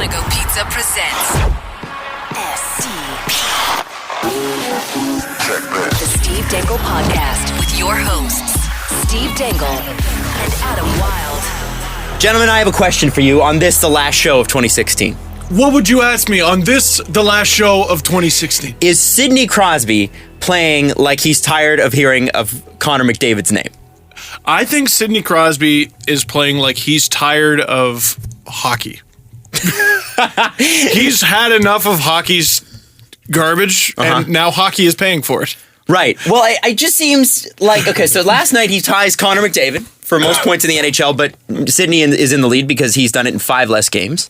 Go Pizza presents SCP. The Steve Dangle Podcast with your hosts, Steve Dangle and Adam Wilde. Gentlemen, I have a question for you on this, the last show of 2016. What would you ask me on this, the last show of 2016? Is Sidney Crosby playing like he's tired of hearing of Connor McDavid's name? I think Sidney Crosby is playing like he's tired of hockey. He's had enough of hockey's garbage, and now hockey is paying for it. Right. Well, it just seems like, okay, so last night he ties Connor McDavid for most points in the NHL, but Sidney is in the lead because he's done it in 5 less games.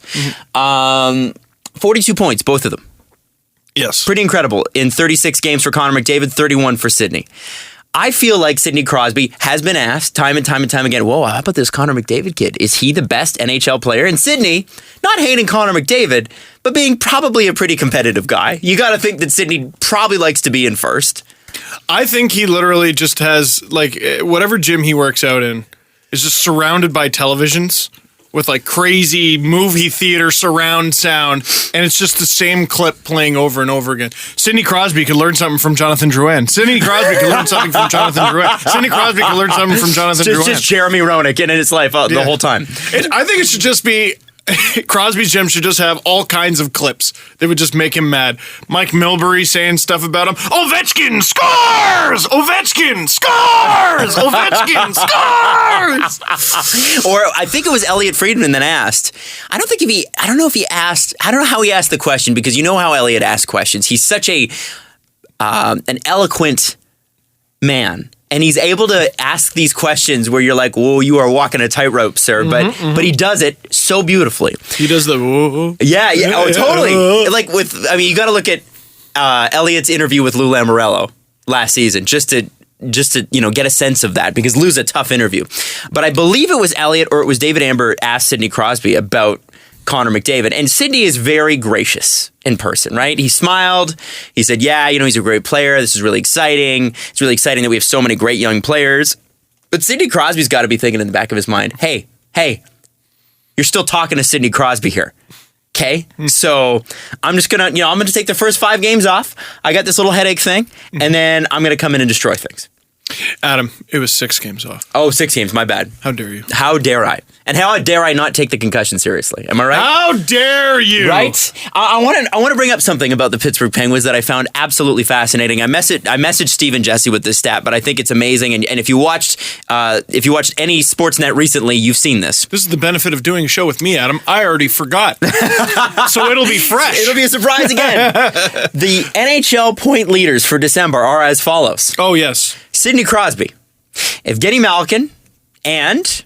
42 points, both of them. Yes. Pretty incredible. In 36 games for Connor McDavid, 31 for Sidney. I feel like Sidney Crosby has been asked time and time again, whoa, how about this Connor McDavid kid? Is he the best NHL player? And Sidney, not hating Connor McDavid, but being probably a pretty competitive guy. You got to think that Sidney probably likes to be in first. I think he literally just has, like, whatever gym he works out in is just surrounded by televisions with, like, crazy movie theater surround sound, and it's just the same clip playing over and over again. Sidney Crosby could learn something from Jonathan Drouin. Sidney Crosby could learn something from Jonathan Drouin. Sidney Crosby could learn something from Jonathan Drouin. Just Jeremy Roenick in his life the whole time. I think it should just be... Crosby's gym should just have all kinds of clips that would just make him mad. Mike Milbury saying stuff about him. Ovechkin scores! Ovechkin scores! Ovechkin scores! Or I think it was Elliot Friedman that asked. I don't know how he asked the question, because you know how Elliot asks questions. He's such an eloquent man. And he's able to ask these questions where you're like, whoa, you are walking a tightrope, sir. But he does it so beautifully. He does the whoa. Yeah. Oh, totally. Like you got to look at Elliot's interview with Lou Lamoriello last season just to get a sense of that, because Lou's a tough interview. But I believe it was Elliot or it was David Amber asked Sidney Crosby about Connor McDavid. And Sidney is very gracious in person, right? He smiled. He said, yeah, he's a great player. This is really exciting. It's really exciting that we have so many great young players. But Sidney Crosby's got to be thinking in the back of his mind, hey, you're still talking to Sidney Crosby here. Okay? So I'm just going to, I'm going to take the first 5 games off. I got this little headache thing, and then I'm going to come in and destroy things. Adam, it was 6 games off. Oh, 6 games. My bad. How dare you? How dare I? And how dare I not take the concussion seriously? Am I right? How dare you? Right? I want to bring up something about the Pittsburgh Penguins that I found absolutely fascinating. I messaged Steve and Jesse with this stat, but I think it's amazing. And if you watched any Sportsnet recently, you've seen this. This is the benefit of doing a show with me, Adam. I already forgot. So it'll be fresh. It'll be a surprise again. The NHL point leaders for December are as follows. Oh, yes. Sidney Crosby, Evgeny Malkin, and...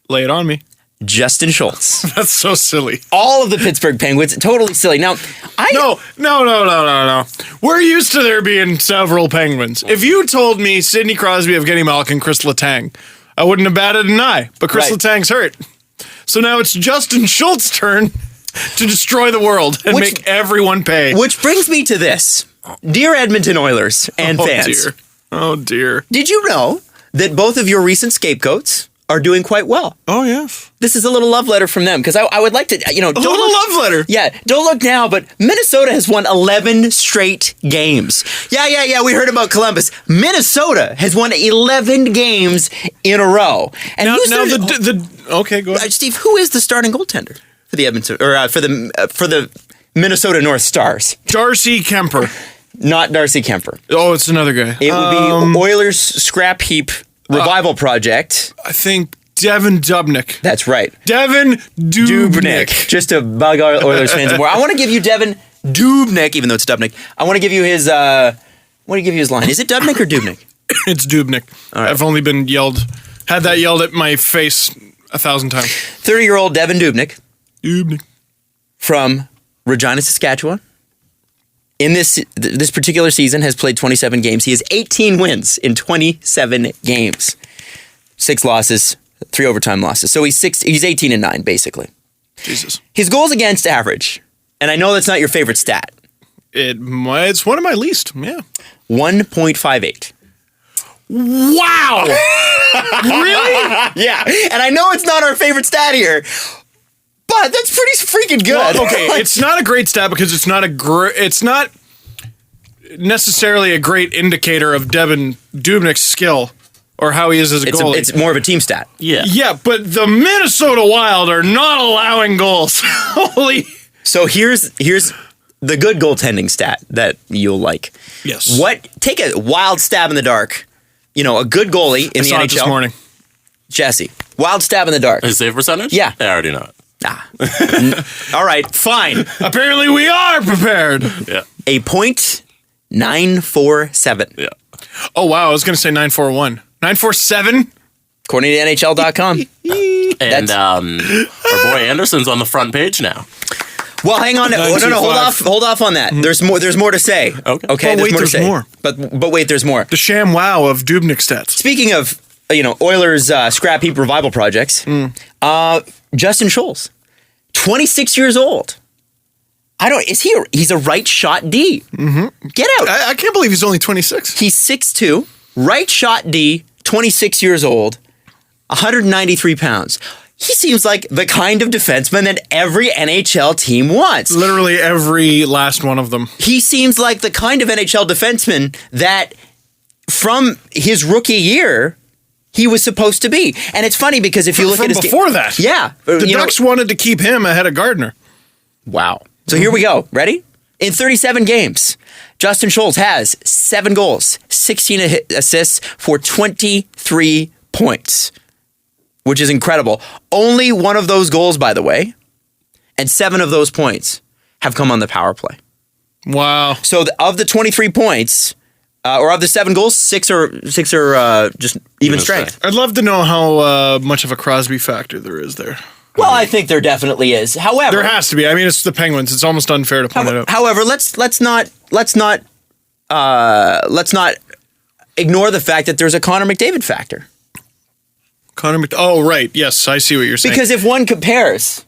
Lay it on me. Justin Schultz. That's so silly. All of the Pittsburgh Penguins, totally silly. Now, No. We're used to there being several Penguins. If you told me Sidney Crosby, Evgeny Malkin, Chris Letang, I wouldn't have batted an eye. But Chris Letang's hurt. So now it's Justin Schultz's turn to destroy the world and make everyone pay. Which brings me to this. Dear Edmonton Oilers and fans. Oh, dear. Did you know that both of your recent scapegoats are doing quite well? Oh, yes. This is a little love letter from them, because I would like to, love letter? Yeah, don't look now, but Minnesota has won 11 straight games. Yeah, we heard about Columbus. Minnesota has won 11 games in a row. And okay, go ahead. Steve, who is the starting goaltender for the Edmonton, or for the Minnesota North Stars? Darcy Kemper. Not Darcy Kemper. Oh, it's another guy. It would be Oilers Scrap Heap Revival Project. I think Devin Dubnyk. That's right. Devin Dubnyk. Just to bug our Oilers fans more. I want to give you Devin Dubnyk, even though it's Dubnyk. I want to give you his line. Is it Dubnyk or Dubnyk? It's Dubnyk. All right. I've only been had that yelled at my face 1,000 times. 30-year-old Devin Dubnyk. From Regina, Saskatchewan. In this particular season has played 27 games. He has 18 wins in 27 games. 6 losses, 3 overtime losses. So he's 18-9, basically. Jesus. His goals against average, and I know that's not your favorite stat. It's one of my least, yeah. 1.58. Wow! Really? Yeah, and I know it's not our favorite stat here, but that's pretty freaking good. Well, okay, it's not a great stat because it's not necessarily a great indicator of Devin Dubnyk's skill or how he is as a goalie. It's more of a team stat. Yeah. Yeah, but the Minnesota Wild are not allowing goals. Holy. So here's the good goaltending stat that you'll like. Yes. Take a wild stab in the dark. You know, a good goalie in I the saw NHL. it this morning. Jesse, wild stab in the dark. His save percentage? Yeah. I already know it. All right, fine. Apparently we are prepared. Yeah. A .947. Yeah. Oh, wow. I was going to say 941. 947? According to NHL.com. And our boy Anderson's on the front page now. Well, hang on. No, hold off on that. There's more to say. Okay. Okay. Oh, wait, there's there's more. more. But wait, there's more. The sham wow of Dubnyk stats. Speaking of, Oilers scrap heap revival projects, Justin Scholes, 26 years old. He's a right shot D. Mm-hmm. Get out. I can't believe he's only 26. He's 6'2", right shot D, 26 years old, 193 pounds. He seems like the kind of defenseman that every NHL team wants. Literally every last one of them. He seems like the kind of NHL defenseman that from his rookie year, he was supposed to be. And it's funny because if you look From at his before that. Yeah. The Ducks wanted to keep him ahead of Gardner. Wow. So here we go. Ready? In 37 games, Justin Scholes has 7 goals, 16 assists for 23 points, which is incredible. Only one of those goals, by the way, and 7 of those points have come on the power play. Wow. So of the 23 points, or of the 7 goals, 6 are just even strength. I'd love to know how much of a Crosby factor there is there. Well, I think there definitely is. However, There has to be. I mean, it's the Penguins. It's almost unfair to point it out. however, let's not ignore the fact that there's a Connor McDavid factor. Oh, right. Yes, I see what you're saying. Because if one compares,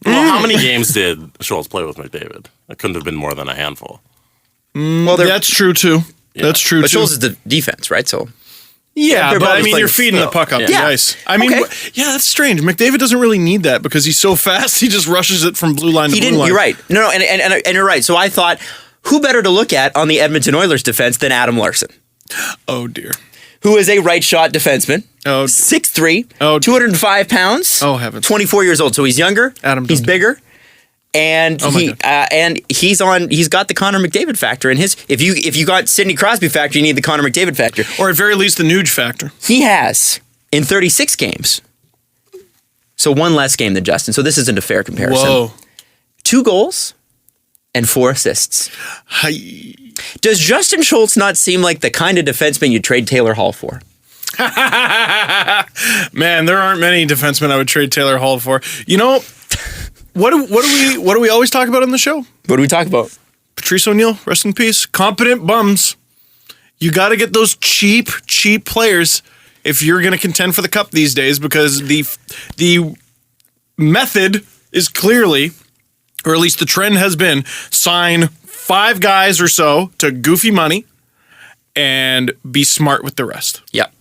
Well, how many games did Scholes play with McDavid? It couldn't have been more than a handful. well, That's true, too. That's true, but too. Scholes is the defense, right? So Yeah, they're but I both mean, playing you're feeding the puck up the Yeah. ice. I mean, Okay. yeah, that's strange. McDavid doesn't really need that because he's so fast. He just rushes it from blue line to he blue didn't. line. You're right. No, and you're right. So I thought, who better to look at on the Edmonton Oilers defense than Adam Larson, Oh, dear. who is a right shot defenseman, Oh, 6'3", Oh. 205 pounds, Oh, heavens. 24 years old. So he's younger. Adam he's Duncan. bigger. And Oh my he's got the Connor McDavid factor in his. If you got Sidney Crosby factor, you need the Connor McDavid factor. or at very least the Nuge factor. He has in 36 games. So one less game than Justin. So this isn't a fair comparison. Whoa. 2 goals and 4 assists. Hi. Does Justin Schultz not seem like the kind of defenseman you'd trade Taylor Hall for? Man, there aren't many defensemen I would trade Taylor Hall for. You know, what do we always talk about on the show? What do we talk about? Patrice O'Neill, rest in peace. Competent bums. You got to get those cheap players if you're going to contend for the cup these days, because the method is clearly, or at least the trend has been, sign 5 guys or so to goofy money and be smart with the rest. Yep.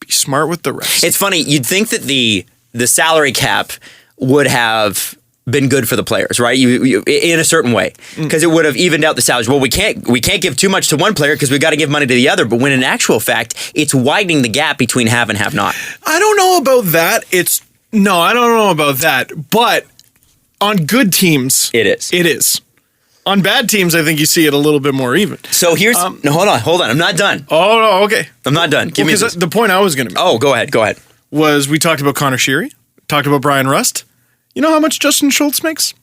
Be smart with the rest. It's funny. You'd think that the salary cap would have been good for the players, right? You in a certain way, because it would have evened out the salaries. Well, we can't give too much to one player because we got to give money to the other. But when in actual fact, it's widening the gap between have and have not. I don't know about that. I don't know about that. But on good teams, It is. It is. On bad teams, I think you see it a little bit more even. So here's no, hold on. I'm not done. Oh, no, okay. I'm not done. Give me Because this. the point I was going to make Oh, go ahead. was we talked about Connor Sheary, talked about Brian Rust. You know how much Justin Schultz makes?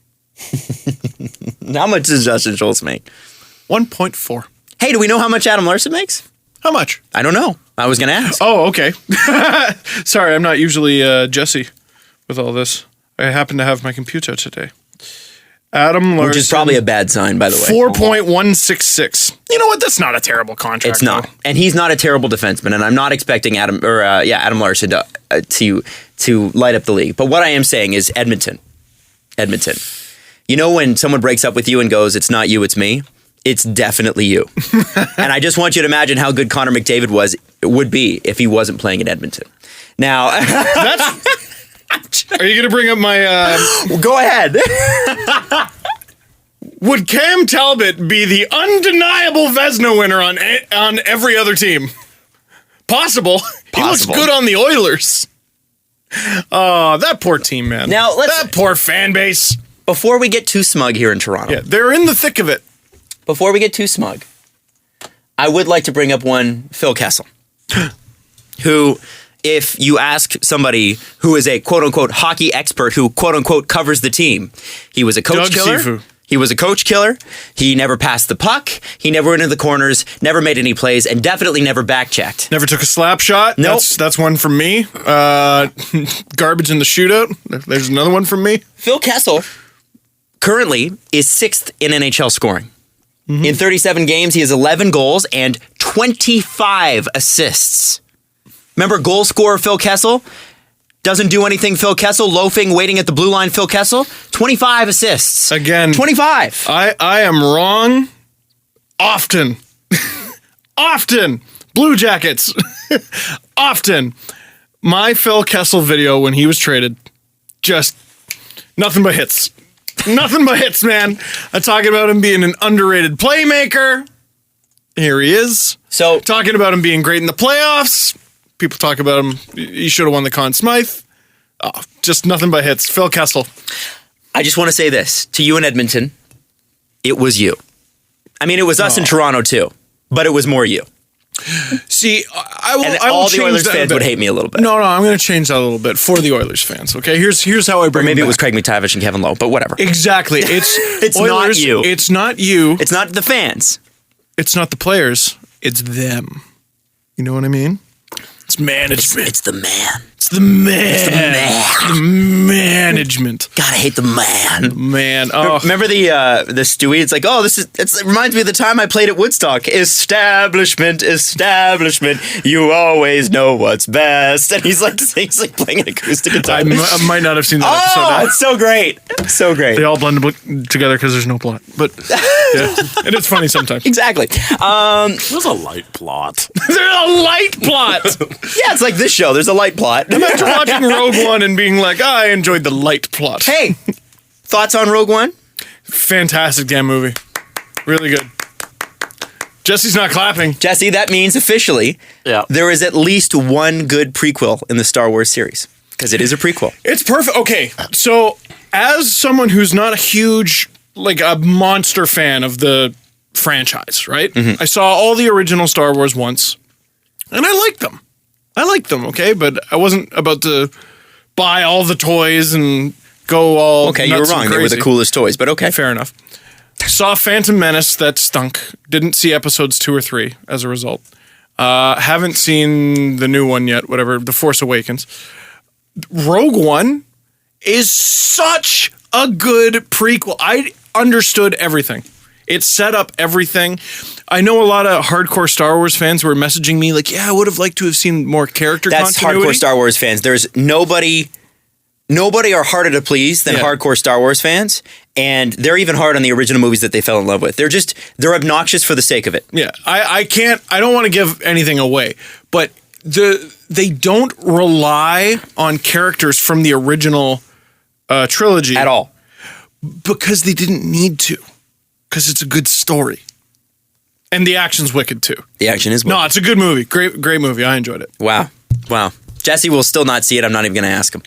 How much does Justin Schultz make? 1.4. Hey, do we know how much Adam Larson makes? How much? I don't know. I was going to ask. Oh, okay. Sorry, I'm not usually Jesse with all this. I happen to have my computer today. Adam Larson. Which is probably a bad sign, by the way. 4.166. You know what? That's not a terrible contract. It's not, though. and he's not a terrible defenseman, and I'm not expecting Adam Larson to light up the league. But what I am saying is Edmonton. You know when someone breaks up with you and goes, "It's not you, it's me." It's definitely you. And I just want you to imagine how good Connor McDavid would be if he wasn't playing in Edmonton. Now, Are you going to bring up my... Go ahead. Would Cam Talbot be the undeniable Vezina winner on every other team? Possible. He looks good on the Oilers. Oh, that poor team, man. Now, that poor fan base. Before we get too smug here in Toronto. Yeah, they're in the thick of it. Before we get too smug, I would like to bring up one Phil Kessel, who, if you ask somebody who is a quote-unquote hockey expert who quote-unquote covers the team, he was a coach killer. Sifu. He was a coach killer. He never passed the puck. He never went into the corners, never made any plays, and definitely never back-checked. Never took a slap shot. Nope. That's one from me. Garbage in the shootout. There's another one from me. Phil Kessel currently is 6th in NHL scoring. Mm-hmm. In 37 games, he has 11 goals and 25 assists. Remember goal scorer Phil Kessel? Doesn't do anything Phil Kessel, loafing, waiting at the blue line Phil Kessel. 25 assists. Again. 25. I am wrong often. Often. Blue Jackets. Often. My Phil Kessel video when he was traded, just nothing but hits. Nothing but hits, man. I'm talking about him being an underrated playmaker. Here he is. So talking about him being great in the playoffs. People talk about him. He should have won the Conn Smythe. Oh, just nothing but hits. Phil Kessel. I just want to say this to you in Edmonton. It was you. I mean, it was us in Toronto too, but it was more you. See, I will all the change Oilers that fans would hate me a little bit. No, I'm going to change that a little bit for the Oilers fans. Okay, here's how I bring. Or maybe it it was Craig McTavish and Kevin Lowe, but whatever. Exactly. It's Oilers, not you. It's not you. It's not the fans. It's not the players. It's them. You know what I mean? It's management. It's the man. It's the man. It's the man. The management. God, I hate the man. Man. Oh. Remember the Stewie? It's like, oh, it reminds me of the time I played at Woodstock. Establishment. You always know what's best. And he's like playing an acoustic guitar. I might not have seen that episode. Oh, it's so great. So great. They all blend together because there's no plot. But yeah, and it's funny sometimes. Exactly. There's a light plot. There's a light plot. Yeah, it's like this show. There's a light plot. Imagine watching Rogue One and being like, I enjoyed the light plot. Hey, thoughts on Rogue One? Fantastic damn movie. Really good. Jesse's not clapping. Jesse, that means officially there is at least one good prequel in the Star Wars series. Because it is a prequel. It's perfect. Okay, so as someone who's not a huge, a monster fan of the franchise, right? Mm-hmm. I saw all the original Star Wars once, and I liked them. Okay? But I wasn't about to buy all the toys and go all okay, you were wrong. They were the coolest toys, but okay. Fair enough. Saw Phantom Menace, that stunk. Didn't see episodes 2 or 3 as a result. Haven't seen the new one yet, whatever, The Force Awakens. Rogue One is such a good prequel. I understood everything. It set up everything. I know a lot of hardcore Star Wars fans were messaging me like, yeah, I would have liked to have seen more character continuity. That's hardcore Star Wars fans. There's nobody are harder to please than hardcore Star Wars fans, and they're even hard on the original movies that they fell in love with. They're obnoxious for the sake of it. Yeah, I don't want to give anything away, but they don't rely on characters from the original trilogy at all because they didn't need to, because it's a good story. And the action's wicked too. The action is wicked. No, it's a good movie. Great movie. I enjoyed it. Wow. Jesse will still not see it. I'm not even going to ask him.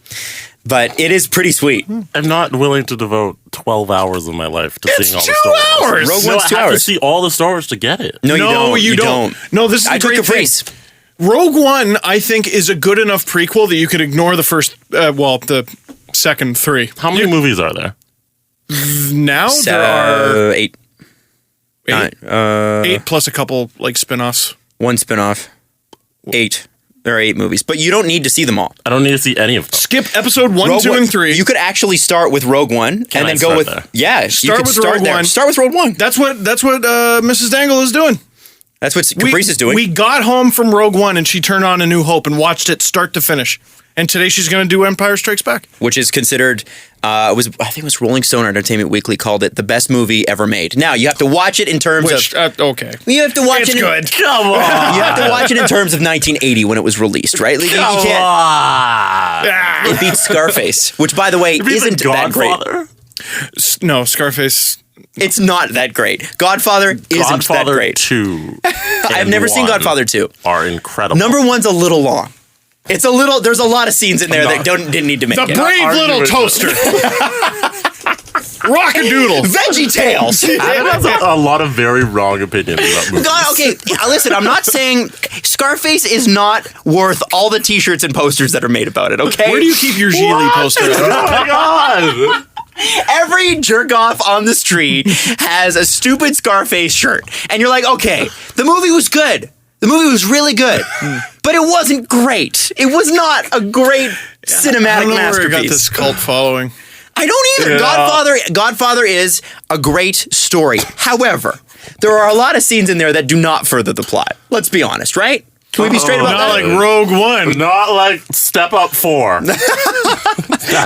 But it is pretty sweet. I'm not willing to devote 12 hours of my life to seeing all the Star Wars. 2 hours! Rogue One's 2 I have hours. to see all the Star Wars to get it. No, you don't. No, this is I a took great Caprice. thing. Rogue One, I think, is a good enough prequel that you could ignore the first, the second 3. How many movies are there? Now there are 8. 8 plus a couple spin-offs. One spin-off. 8. There are 8 movies, but you don't need to see them all. I don't need to see any of them. Skip episode 1, 2, and 3. You could actually start with Rogue One and then go with there? Yeah. Start with Rogue One. Start with Rogue One. That's what Mrs. Dangle is doing. That's what Caprice is doing. We got home from Rogue One and she turned on A New Hope and watched it start to finish. And today she's going to do Empire Strikes Back. Which is considered, I think it was Rolling Stone or Entertainment Weekly called it the best movie ever made. Now, you have to watch it in terms of... okay. You have to watch It's it... good. Come on. You have to watch it in terms of 1980 when it was released, right? Like, you can't... Ah. It beats Scarface, which, by the way, isn't that great. Godfather? No, Scarface. It's not that great. Godfather isn't that Godfather great. 2. I've never seen Godfather 2. Are incredible. Number 1's a little long. It's a little. There's a lot of scenes in there that didn't need to make The it. brave little toaster. Rock-a-doodle. Veggie Tales. Adam has a lot of very wrong opinions about movies. God, okay, listen. I'm not saying Scarface is not worth all the T-shirts and posters that are made about it. Okay. Where do you keep your Geely poster? Oh my god! Every jerk off on the street has a stupid Scarface shirt, and you're like, okay, the movie was good. The movie was really good, but it wasn't great. It was not a great cinematic I don't know masterpiece. where it got this cult following. I don't either. Yeah. Godfather is a great story. However, there are a lot of scenes in there that do not further the plot. Let's be honest, right? Can we be straight about Not that? like Rogue One. Not like Step Up 4.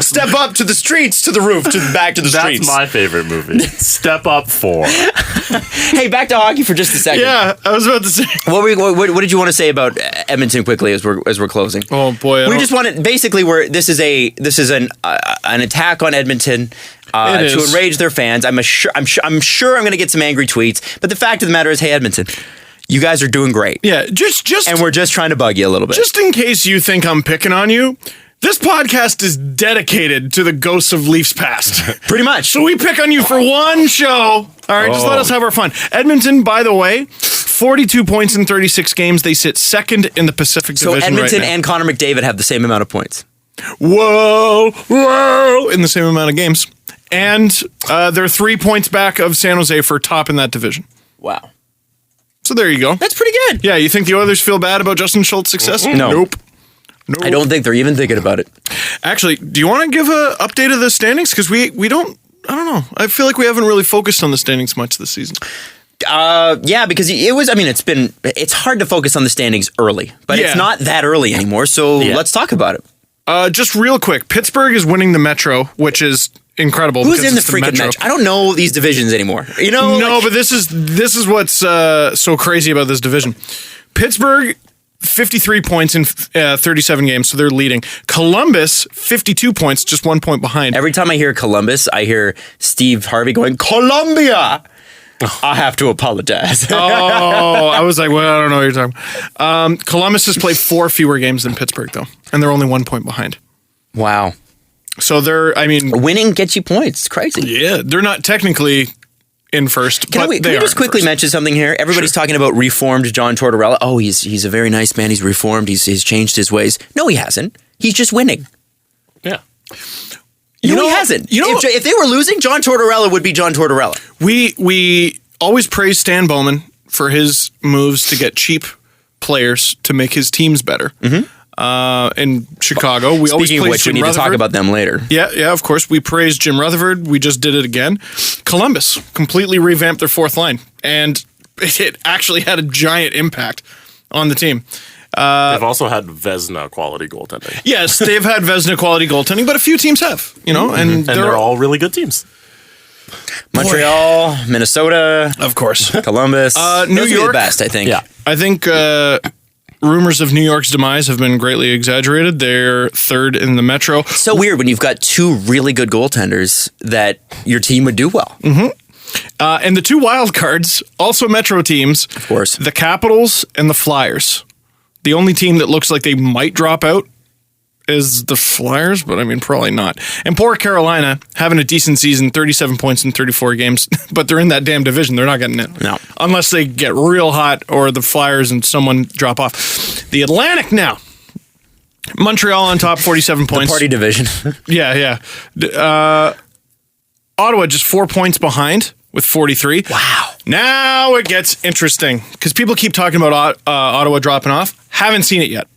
Step up to the streets, to the roof, back to the That's streets. my favorite movie. Step Up 4. Hey, back to hockey for just a second. Yeah, I was about to say. What did you want to say about Edmonton quickly as we're closing? Oh boy, We just wanted basically this is an attack on Edmonton to is. enrage their fans. I'm sure I'm going to get some angry tweets, but the fact of the matter is, hey Edmonton, you guys are doing great. Yeah, just And we're just trying to bug you a little bit. just in case you think I'm picking on you. This podcast is dedicated to the ghosts of Leafs past. Pretty much. So we pick on you for one show. All right, just let us have our fun. Edmonton, by the way, 42 points in 36 games. They sit second in the Pacific Division Edmonton right now. and Connor McDavid have the same amount of points. Whoa, in the same amount of games. And they're 3 points back of San Jose for top in that division. Wow. So there you go. That's pretty good. Yeah, you think the Oilers feel bad about Justin Schultz's success? No. Nope. I don't think they're even thinking about it. Actually, do you want to give an update of the standings? Because we don't, I don't know. I feel like we haven't really focused on the standings much this season. Yeah, because it's hard to focus on the standings early, but Yeah. it's not that early anymore. So let's talk about it. Just real quick, Pittsburgh is winning the Metro, which is incredible. Who's because in the it's freaking Metro? I don't know these divisions anymore. You know? No, but this is what's so crazy about this division. Pittsburgh, 53 points in 37 games, so they're leading. Columbus, 52 points, just 1 point behind. Every time I hear Columbus, I hear Steve Harvey going, Columbia! I have to apologize. Oh, I was like, well, I don't know what you're talking about. Columbus has played 4 fewer games than Pittsburgh, though, and they're only 1 point behind. Wow. So Winning gets you points. It's crazy. Yeah, they're not technically in first, Can we just quickly mention something here? Everybody's talking about reformed John Tortorella. Oh, he's a very nice man. He's reformed. He's changed his ways. No, he hasn't. He's just winning. Yeah. He hasn't. If they were losing, John Tortorella would be John Tortorella. We always praise Stan Bowman for his moves to get cheap players to make his teams better. In Chicago, we always Speaking of praise which, Jim we need to talk Rutherford. about them later. Yeah, of course. We praised Jim Rutherford. We just did it again. Columbus completely revamped their fourth line, and it actually had a giant impact on the team. They've also had Vezina quality goaltending. Yes, they've had Vezina quality goaltending, but a few teams have, and they're all really good teams. Montreal, Minnesota, of course. Columbus. New Those would be York. the best, I think. Yeah. I think rumors of New York's demise have been greatly exaggerated. They're third in the Metro. It's so weird when you've got 2 really good goaltenders that your team would do well. And the 2 wild cards, also Metro teams, Of course. the Capitals and the Flyers. The only team that looks like they might drop out is the Flyers, but I mean, probably not. And poor Carolina, having a decent season, 37 points in 34 games, but they're in that damn division. They're not getting it. No. Unless they get real hot or the Flyers and someone drop off. The Atlantic now. Montreal on top, 47 points. Party division. Yeah. Ottawa just 4 points behind with 43. Wow. Now it gets interesting because people keep talking about Ottawa dropping off. Haven't seen it yet.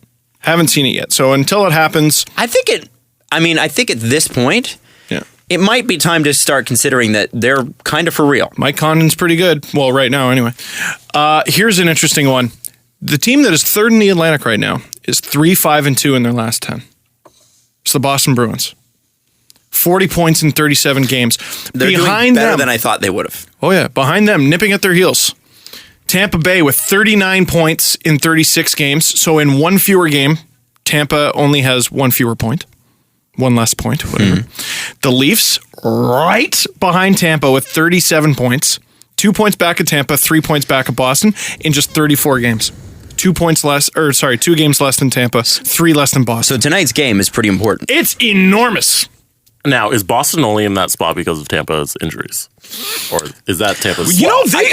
So until it happens, I think at this point, yeah. it might be time to start considering that they're kind of for real. Mike Condon's pretty good. Well, right now anyway. Here's an interesting one. The team that is third in the Atlantic right now is 3-5-2 in their last 10. It's the Boston Bruins. 40 points in 37 games. They're doing better than I thought they would have. Oh, yeah. Behind them, nipping at their heels. Tampa Bay with 39 points in 36 games. So in one fewer game, Tampa only has one fewer point. One less point, whatever. The Leafs right behind Tampa with 37 points. 2 points back at Tampa, 3 points back at Boston in just 34 games. 2 games less than Tampa, 3 less than Boston. So tonight's game is pretty important. It's enormous. Now, is Boston only in that spot because of Tampa's injuries? Or is that Tampa's You know, spot?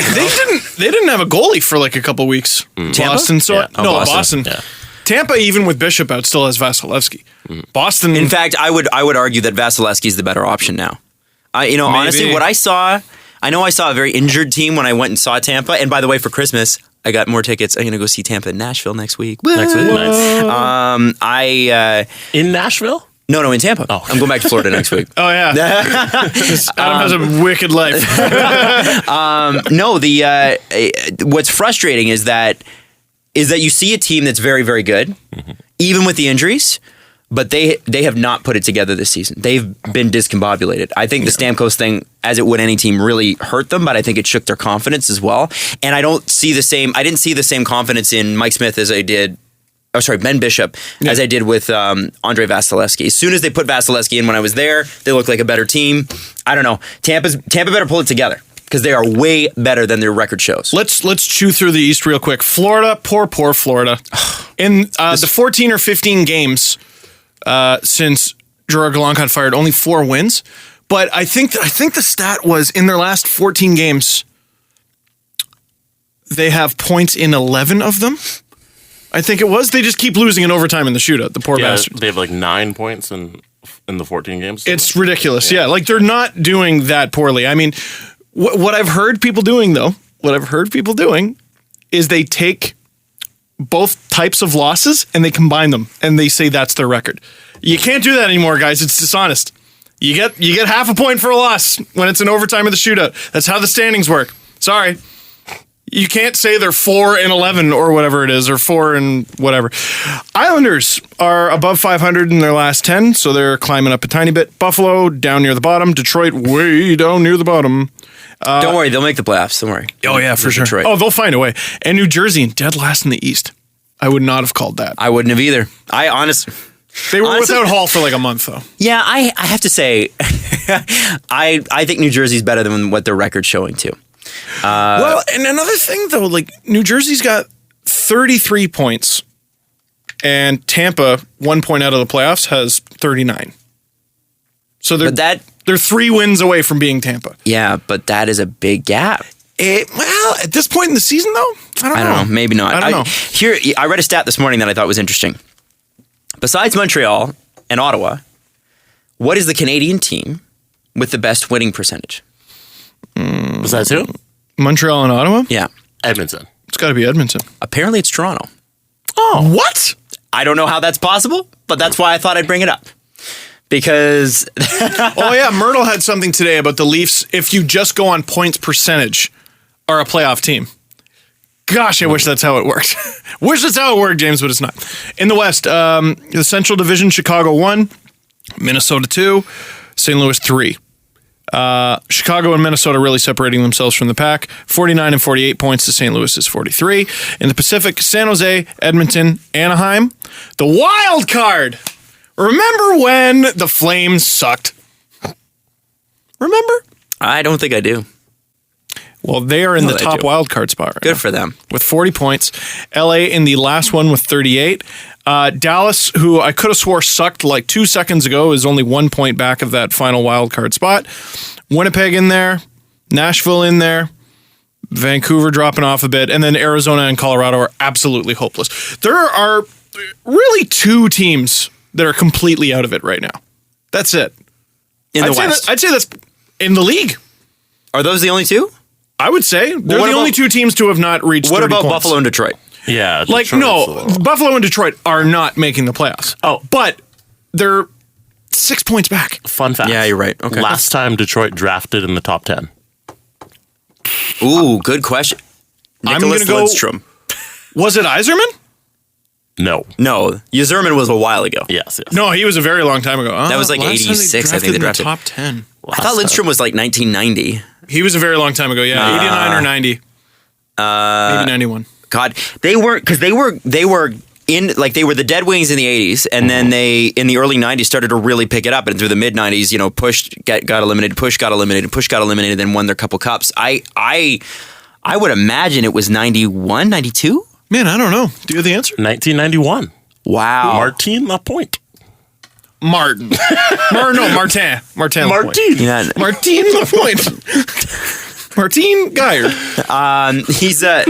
they didn't have a goalie for like a couple weeks. Boston. So Yeah. no, Boston. Boston. Yeah. Tampa, even with Bishop out, still has Vasilevsky. Boston. In fact, I would argue that Vasilevsky's the better option now. Honestly, what I saw a very injured team when I went and saw Tampa. And by the way, for Christmas, I got more tickets. I'm going to go see Tampa in Nashville next week. Next week, nice. In Nashville? No, in Tampa. Oh. I'm going back to Florida next week. Oh yeah, Adam has a wicked life. What's frustrating is that you see a team that's very, very good, even with the injuries, but they have not put it together this season. They've been discombobulated. I think the Stamkos thing, as it would any team, really hurt them, but I think it shook their confidence as well. And I didn't see the same confidence in Mike Smith as I did. Ben Bishop, as I did with Andre Vasilevsky. As soon as they put Vasilevsky in when I was there, they looked like a better team. I don't know. Tampa better pull it together because they are way better than their record shows. Let's chew through the East real quick. Florida, poor Florida. In the 14 or 15 games since Gerard Gallant got fired, only 4 wins. But I think the stat was in their last 14 games, they have points in 11 of them. I think it was. They just keep losing in overtime in the shootout. The poor bastards. They have like 9 points in the 14 games. It's ridiculous. Yeah, like they're not doing that poorly. I mean, what I've heard people doing is they take both types of losses and they combine them and they say that's their record. You can't do that anymore, guys. It's dishonest. You get half a point for a loss when it's an overtime of the shootout. That's how the standings work. Sorry. You can't say they're 4-11 or whatever it is, or 4 and whatever. Islanders are above 500 in their last 10, so they're climbing up a tiny bit. Buffalo down near the bottom. Detroit way down near the bottom. Don't worry, they'll make the playoffs. Don't worry. Oh yeah, for sure. Detroit. Oh, they'll find a way. And New Jersey in dead last in the East. I would not have called that. I wouldn't have either. They were without Hall for like a month though. Yeah, I have to say, I think New Jersey's better than what their record's showing too. Well, and another thing though, like New Jersey's got 33 points, and Tampa, 1 point out of the playoffs, has 39. So they're 3 wins away from being Tampa. Yeah, but that is a big gap. Well, at this point in the season though, I don't know. Maybe not. I don't know. Here, I read a stat this morning that I thought was interesting. Besides Montreal and Ottawa, what is the Canadian team with the best winning percentage? Besides who? Montreal and Ottawa? Yeah. Edmonton. It's got to be Edmonton. Apparently it's Toronto. Oh. What? I don't know how that's possible, but that's why I thought I'd bring it up. Because... Oh, yeah. Myrtle had something today about the Leafs, if you just go on points percentage, are a playoff team. Gosh, I wish that's how it worked. Wish that's how it worked, James, but it's not. In the West, the Central Division, Chicago 1, Minnesota 2, St. Louis 3. Chicago and Minnesota really separating themselves from the pack. 49 and 48 points to St. Louis is 43. In the Pacific, San Jose, Edmonton, Anaheim. The wild card. Remember when the Flames sucked? Remember? I don't think I do. Well, they are in the top do. wild card spot right Good now, for them. with 40 points. LA in the last one with 38. Dallas, who I could have swore sucked like 2 seconds ago, is only 1 point back of that final wild card spot. Winnipeg in there. Nashville in there. Vancouver dropping off a bit. And then Arizona and Colorado are absolutely hopeless. There are really 2 teams that are completely out of it right now. That's it. In the West. I'd say that's in the league. Are those the only 2? I would say. They're the only 2 teams to have not reached 30 What about points. Buffalo and Detroit? Yeah. Like, Detroit's no, a little- Buffalo and Detroit are not making the playoffs. Oh. But they're 6 points back. Fun fact. Yeah, you're right. Okay. Last time Detroit drafted in the top 10. Ooh, good question. I'm Nicholas gonna go- Lidstrom. Was it Yzerman? No. No, Yzerman was a while ago. Yes. No, he was a very long time ago. That was like last time 86, I think they him in the drafted. top 10. I thought Lindstrom was like 1990. He was a very long time ago. Yeah, 89 or 90. Maybe 91. God, they weren't because they were in like they were the Dead Wings in the 80s, and then they in the early 90s started to really pick it up, and through the mid 90s, got eliminated, Push got eliminated, then won their couple cups. I would imagine it was 91, 92. Man, I don't know. Do you have the answer? 1991. Wow, Martin Lapointe. Martin. Martin. Martin. yeah, Martin Lapointe. Martin Geyer. he's wow.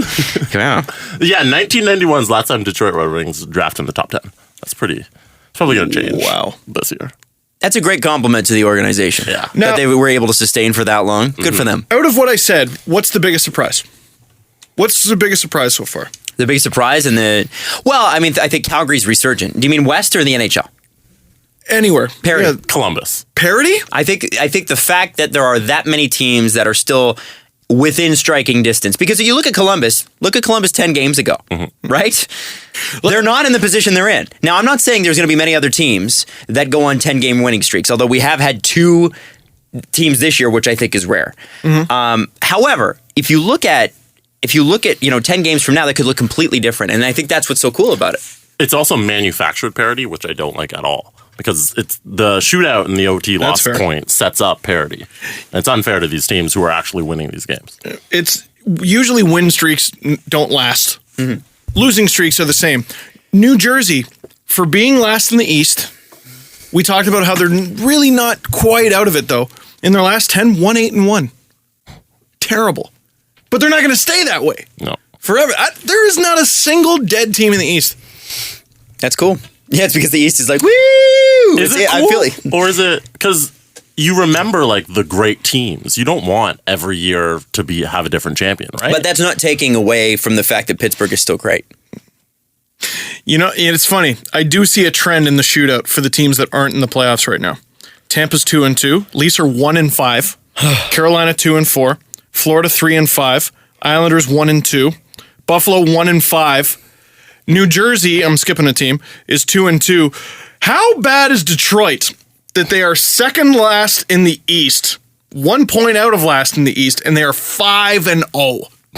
Yeah, 1991's last time Detroit Red Wings drafted in the top 10. That's pretty. It's probably going to change. Wow. This year. That's a great compliment to the organization. Yeah. that Now- they were able to sustain for that long. Good for them. Out of what I said, what's the biggest surprise? What's the biggest surprise so far? The big surprise I think Calgary's resurgent. Do you mean West or the NHL? Anywhere. Parody. Yeah, Columbus. parody? I think the fact that there are that many teams that are still within striking distance, because if you look at Columbus 10 games ago, right? They're not in the position they're in. Now, I'm not saying there's going to be many other teams that go on 10-game winning streaks, although we have had 2 teams this year, which I think is rare. However, if you look at 10 games from now, that could look completely different, and I think that's what's so cool about it. It's also manufactured parity, which I don't like at all. Because it's the shootout and the OT loss fair. point sets up parity. And it's unfair to these teams who are actually winning these games. It's usually win streaks don't last. Losing streaks are the same. New Jersey, for being last in the East, we talked about how they're really not quite out of it, though. In their last 10, 1-8-1. Terrible. But they're not going to stay that way No. forever. There is not a single dead team in the East. That's cool. Yeah, it's because the East is like, woo! Is it I cool? feel like, Or is it because you remember like the great teams? You don't want every year to have a different champion, right? but that's not taking away from the fact that Pittsburgh is still great. You know, it's funny. I do see a trend in the shootout for the teams that aren't in the playoffs right now. Tampa's 2-2. Leafs are 1-5. Carolina 2-4. Florida 3-5. Islanders 1-2. Buffalo 1-5. New Jersey, I'm skipping a team, is 2-2. How bad is Detroit that they are second last in the East, 1 point out of last in the East, and they are 5-0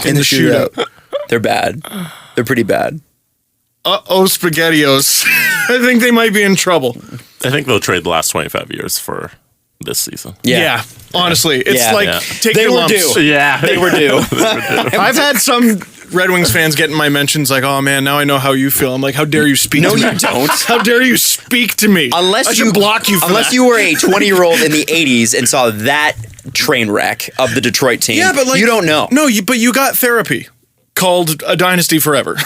in the shootout? They're bad. They're pretty bad. Uh-oh, SpaghettiOs. I think they might be in trouble. I think they'll trade the last 25 years for this season. Yeah, honestly. It's Yeah. like, Yeah. take They your were lumps. due. Yeah. They were due. I've had some Red Wings fans get in my mentions like, oh man, now I know how you feel. I'm like, how dare you speak No, to me? you don't. How dare you speak to me? Unless I should you block you for unless that. you were a 20-year-old in the 80s and saw that train wreck of the Detroit team. Yeah, but like, you don't know. No, but you got therapy called A Dynasty Forever.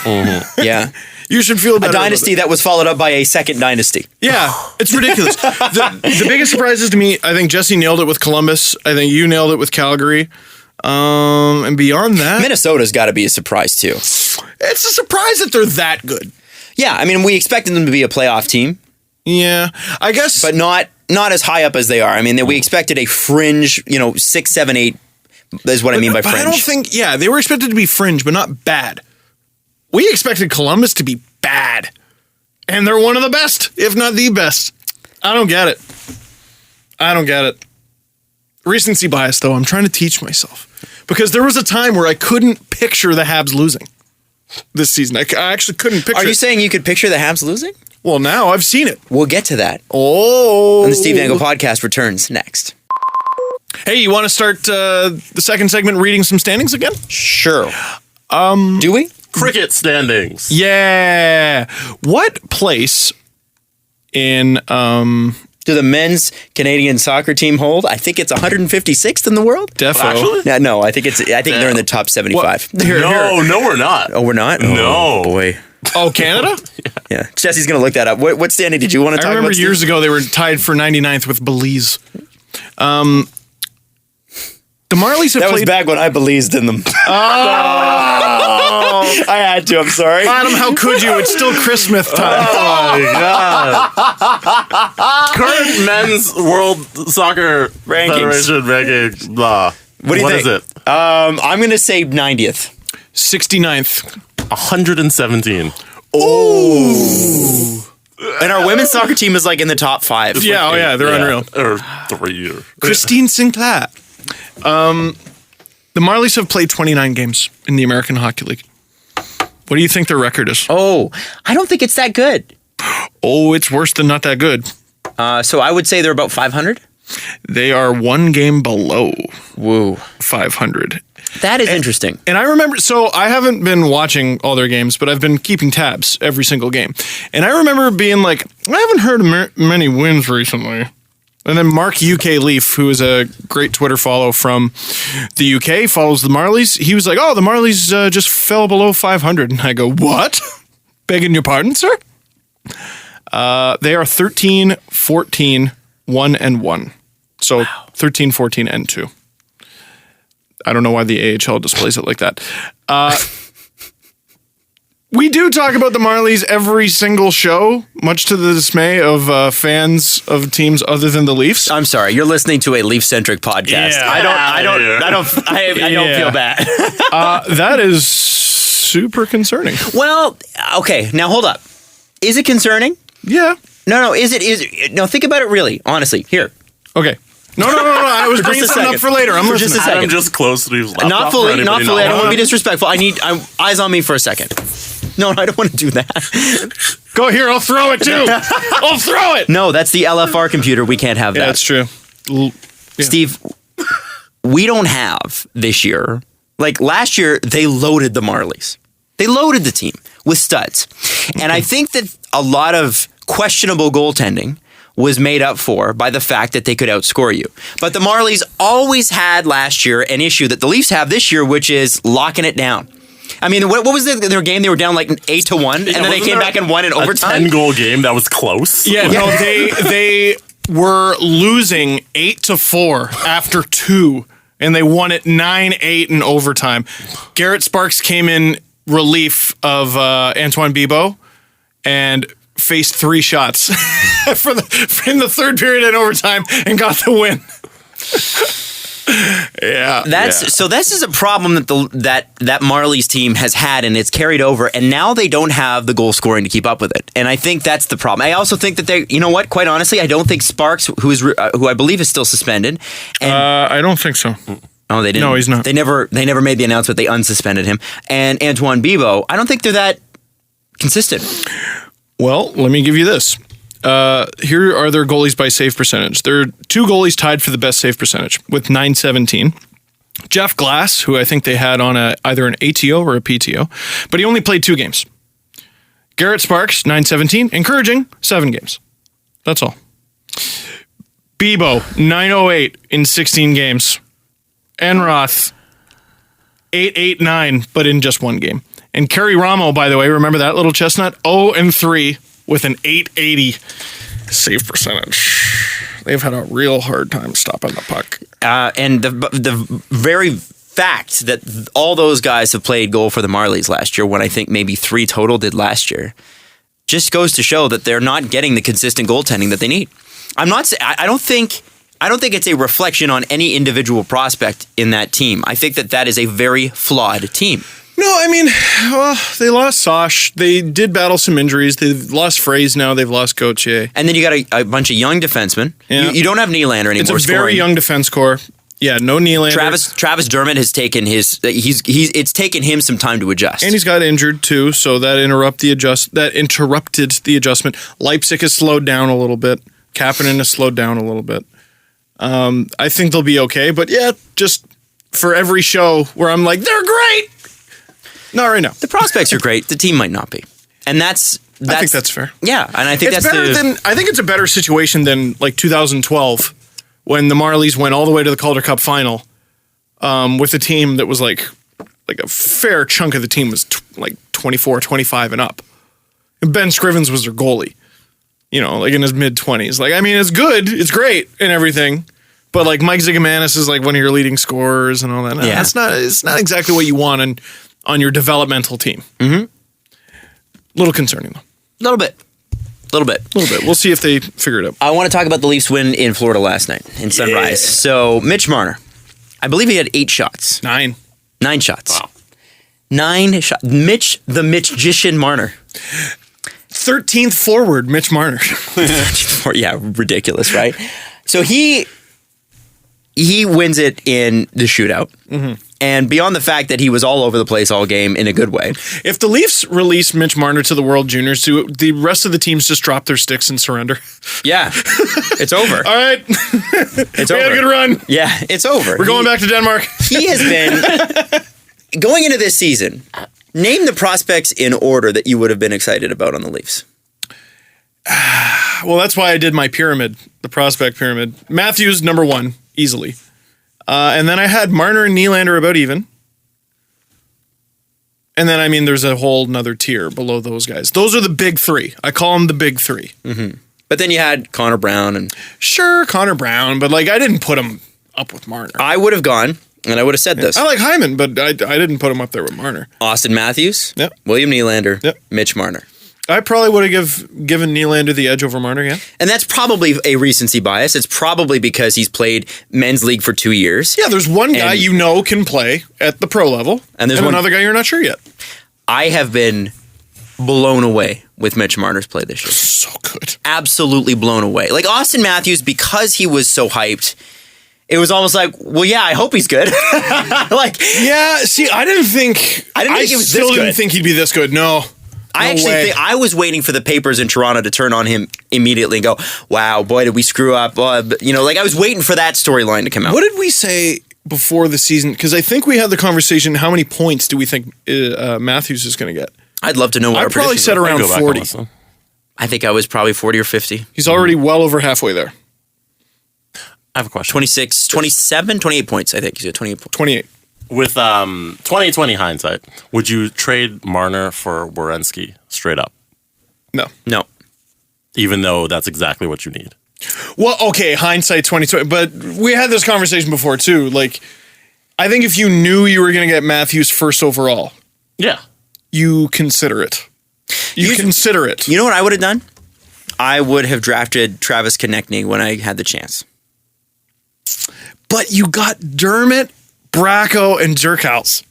Yeah. You should feel A better. dynasty about that was followed up by a second dynasty. it. Yeah, it's ridiculous. The biggest surprises to me, I think Jesse nailed it with Columbus. I think you nailed it with Calgary. And beyond that, Minnesota's got to be a surprise too. it's a surprise that they're that good. Yeah, I mean, we expected them to be a playoff team, Yeah, I guess. but not as high up as they are. I mean, we expected a fringe, 6, 7, 8 is what I mean by But fringe. I don't think, they were expected to be fringe, but not bad. We expected Columbus to be bad. And they're one of the best, if not the best. I don't get it. Recency bias, though, I'm trying to teach myself. Because there was a time where I couldn't picture the Habs losing this season. I actually couldn't picture Are you it. saying you could picture the Habs losing? Well, now I've seen it. We'll get to that. Oh. And the Steve Dangle podcast returns next. Hey, you want to start the second segment reading some standings again? Sure. Do we? Cricket standings. Yeah. What place in Do the men's Canadian soccer team hold? I think it's 156th in the world. Defo? Actually? No, I think they're in the top 75. No, we're not. Oh, we're not? No. Oh, boy. Oh, Canada? Yeah. Jesse's going to look that up. What standing did you want to I talk remember about? years ago they were tied for 99th with Belize. The Marlies have That was played. back when I believed in them. I had to. I'm sorry. Adam, how could you? It's still Christmas time. Oh my god! Current men's World Soccer Rankings. Federation ranking. Blah. What do you think? is it? I'm going to say 90th. 69th. 117. Oh. And our women's soccer team is like in the top 5. Yeah, they're unreal. Or 3. Christine Sinclair. The Marlies have played 29 games in the American Hockey League. What do you think their record is? Oh, I don't think it's that good. Oh, it's worse than not that good. So I would say they're about 500. They are 1 game below Woo. 500. That is interesting. And I remember, so I haven't been watching all their games, but I've been keeping tabs every single game. And I remember being like, I haven't heard of many wins recently. And then Mark UK Leaf, who is a great Twitter follow from the UK, follows the Marlies. He was like, oh, the Marlies just fell below 500. And I go, what? Begging your pardon, sir? They are 13, 14, 1 and 1. So 13, 14 and 2. I don't know why the AHL displays it like that. We do talk about the Marlies every single show, much to the dismay of fans of teams other than the Leafs. I'm sorry, you're listening to a Leaf-centric podcast. Yeah. I don't feel bad. That is super concerning. Well, okay, now hold up. Is it concerning? Yeah. No, is it? No, think about it really, honestly. Here. Okay. No. I was bringing something up for later. I'm listening. just a second. I'm just close to his laptop. Not fully. I don't want to be disrespectful. Eyes on me for a second. No, I don't want to do that. Go here. I'll throw it too. I'll throw it. No, that's the LFR computer. We can't have that. Yeah, that's true. Steve, we don't have this year. Like last year, they loaded the Marlies. They loaded the team with studs. And I think that a lot of questionable goaltending was made up for by the fact that they could outscore you. But the Marlies always had last year an issue that the Leafs have this year, which is locking it down. I mean, what was their game? They were down like 8-1, and then they came back and won in overtime. A 10-goal game that was close. Yeah, no, they were losing 8-4 after 2, and they won it 9-8 in overtime. Garrett Sparks came in relief of Antoine Bibeau and faced 3 shots in the third period and overtime and got the win. So this is a problem that Marlies team has had, and it's carried over, and now they don't have the goal scoring to keep up with it. And I think that's the problem. I also think that you know what? Quite honestly, I don't think Sparks, who I believe is still suspended. And I don't think so. Oh, they didn't. No, he's not. They never made the announcement. They unsuspended him. And Antoine Bibeau, I don't think they're that consistent. Well, let me give you this. Here are their goalies by save percentage. There are 2 goalies tied for the best save percentage with .917. Jeff Glass, who I think they had on either an ATO or a PTO, but he only played 2 games. Garrett Sparks, .917, encouraging, 7 games. That's all. Bibeau, .908 in 16 games. Enroth, 889, but in just 1 game. And Kerry Ramo, by the way, remember that little chestnut? 0-3 with an 880 save percentage. They've had a real hard time stopping the puck. And the very fact that all those guys have played goal for the Marlies last year, when I think maybe 3 total did last year, just goes to show that they're not getting the consistent goaltending that they need. I don't think it's a reflection on any individual prospect in that team. I think that is a very flawed team. No, I mean, well, they lost Sosh. They did battle some injuries. They've lost Fraze now. They've lost Gauthier. And then you got a bunch of young defensemen. Yeah. You don't have Nylander anymore. It's a very young defense core. Yeah, no Nylander. Travis Dermott has taken it's taken him some time to adjust. And he's got injured too, so that interrupted the adjustment. Leipzig has slowed down a little bit. Kapanen has slowed down a little bit. I think they'll be okay, but yeah, just for every show where I'm like, they're great. Not right now. The prospects are great. The team might not be, and I think that's fair. Yeah, and I think I think it's a better situation than like 2012 when the Marlies went all the way to the Calder Cup final with a team that was like a fair chunk of the team was like 24, 25 and up. And Ben Scrivens was their goalie, like in his mid-20s. Like, I mean, it's good, it's great and everything. But like Mike Zigomanis is like one of your leading scorers and all that. Yeah. It's not exactly what you want on your developmental team. Mm-hmm. Little concerning though. Little bit. We'll see if they figure it out. I want to talk about the Leafs win in Florida last night in Sunrise. Yeah. So Mitch Marner, I believe he had 8 shots. 9 shots. Wow. 9 shots. Mitch the Mitchician Marner. 13th forward, Mitch Marner. Yeah, ridiculous, right? So he wins it in the shootout. And beyond the fact that he was all over the place all game in a good way. If the Leafs release Mitch Marner to the World Juniors, do the rest of the teams just drop their sticks and surrender? Yeah, it's over. All right. It's we over. had a good run. Yeah, it's over. We're going back to Denmark. He has been, going into this season, name the prospects in order that you would have been excited about on the Leafs. Well, that's why I did my pyramid, the prospect pyramid. Matthews, number 1, easily. And then I had Marner and Nylander about even. And then, I mean, there's a whole nother tier below those guys. Those are the big 3. I call them the big 3. But then you had Connor Brown and... Sure, Connor Brown, but like I didn't put him up with Marner. I would have gone, and I would have said this. I like Hyman, but I didn't put him up there with Marner. Austin Matthews, Yep. William Nylander, Yep. Mitch Marner. I probably would have given Nylander the edge over Marner, yeah. And that's probably a recency bias. It's probably because he's played men's league for 2 years. Yeah, there's one guy And- you know can play at the pro level, And there's one- another guy you're not sure yet. I have been blown away with Mitch Marner's play this year. So good. Absolutely blown away. Like Austin Matthews, because he was so hyped, it was almost like, well, yeah, I hope he's good. Like, Yeah, see, I didn't think he was still this didn't good. think he'd be this good. No. I No actually way. think I was waiting for the papers in Toronto to turn on him immediately and go, wow, boy, did we screw up. Like I was waiting for that storyline to come out. What did we say before the season? Because I think we had the conversation, how many points do we think Matthews is going to get? I'd love to know what I our probably predictions said were. I can around go back and 40. listen. I think I was probably 40 or 50. He's already well over halfway there. I have a question. 26, 27, 28 points, I think. He's at 28 points. 28. With 2020 hindsight, would you trade Marner for Werenski straight up? No. No. Even though that's exactly what you need. Well, okay, hindsight 2020, but we had this conversation before too. Like, I think if you knew you were going to get Matthews first overall, Yeah. you consider it. You consider it. You know what I would have done? I would have drafted Travis Konechny when I had the chance. But you got Dermott, Bracco, and Jerkhouse.